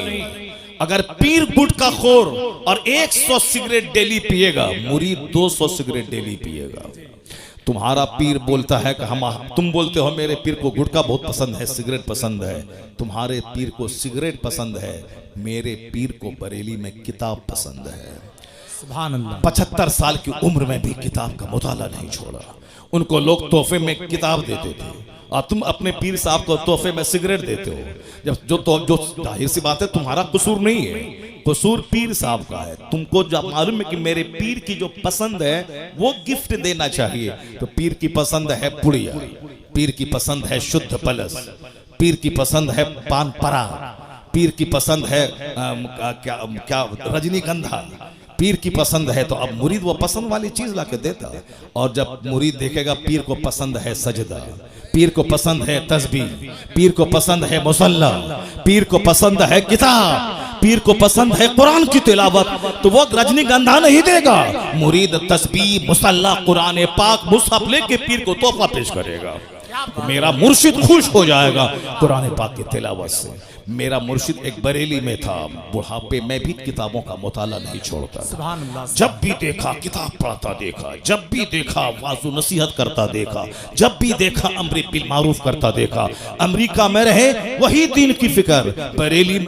S1: अगर पीर गुटखा खोर और 100 सिगरेट डेली पिएगा, मुरीद 200 सिगरेट डेली पिएगा। तुम्हारा पीर बोलता है कि तुम बोलते हो मेरे पीर को गुटखा बहुत पसंद है, सिगरेट पसंद है, तुम्हारे पीर को सिगरेट पसंद है, मेरे पीर को बरेली में किताब पसंद है।
S2: सुभान अल्लाह।
S1: 75 साल की उम्र में भी किताब का मुताला नहीं छोड़ा। उनको लोग तोहफे में किताब देते थे और तुम अपने पीर साहब को तोहफे में सिगरेट देते हो। जो जाहिर सी बात है तुम्हारा कसूर नहीं है, कसूर पीर साहब का है। तुमको जब मालूम है कि मेरे पीर की जो पसंद है वो गिफ्ट देना चाहिए, तो पीर की पसंद है पुड़िया, पीर की पसंद है शुद्ध पलस, पीर की पसंद है पान परा, पीर की पसंद है क्या रजनीगंधा, पीर की पसंद है। तो अब मुरीद वो पसंद वाली चीज लाके देता है। और जब मुरीद देखेगा पीर को पसंद है सजदा, पीर को पसंद है तस्बीह, पीर को पसंद है मुसल्ला, पीर को पसंद है किताब, पीर को पसंद है कुरान की तिलावत, तो वो रजनीगंधा नहीं देगा। मुरीद तस्बीह, मुसल्ला, कुरान पाक, मुसहफ लेके पीर को तोहफा पेश करेगा। मेरा मुर्शिद खुश हो जाएगा कुरान पाक की तिलावत से। मेरा मुर्शिद एक बरेली में था, बुढ़ापे में भी किताबों का मुताला नहीं छोड़ता।
S2: सुभान अल्लाह।
S1: जब भी देखा किताब पढ़ता देखा, जब भी देखा वाजु नसीहत करता देखा, जब भी देखा अम्र बिल मारूफ करता देखा। अमेरिका में रहे वही दीन की फिक्र, बरेली में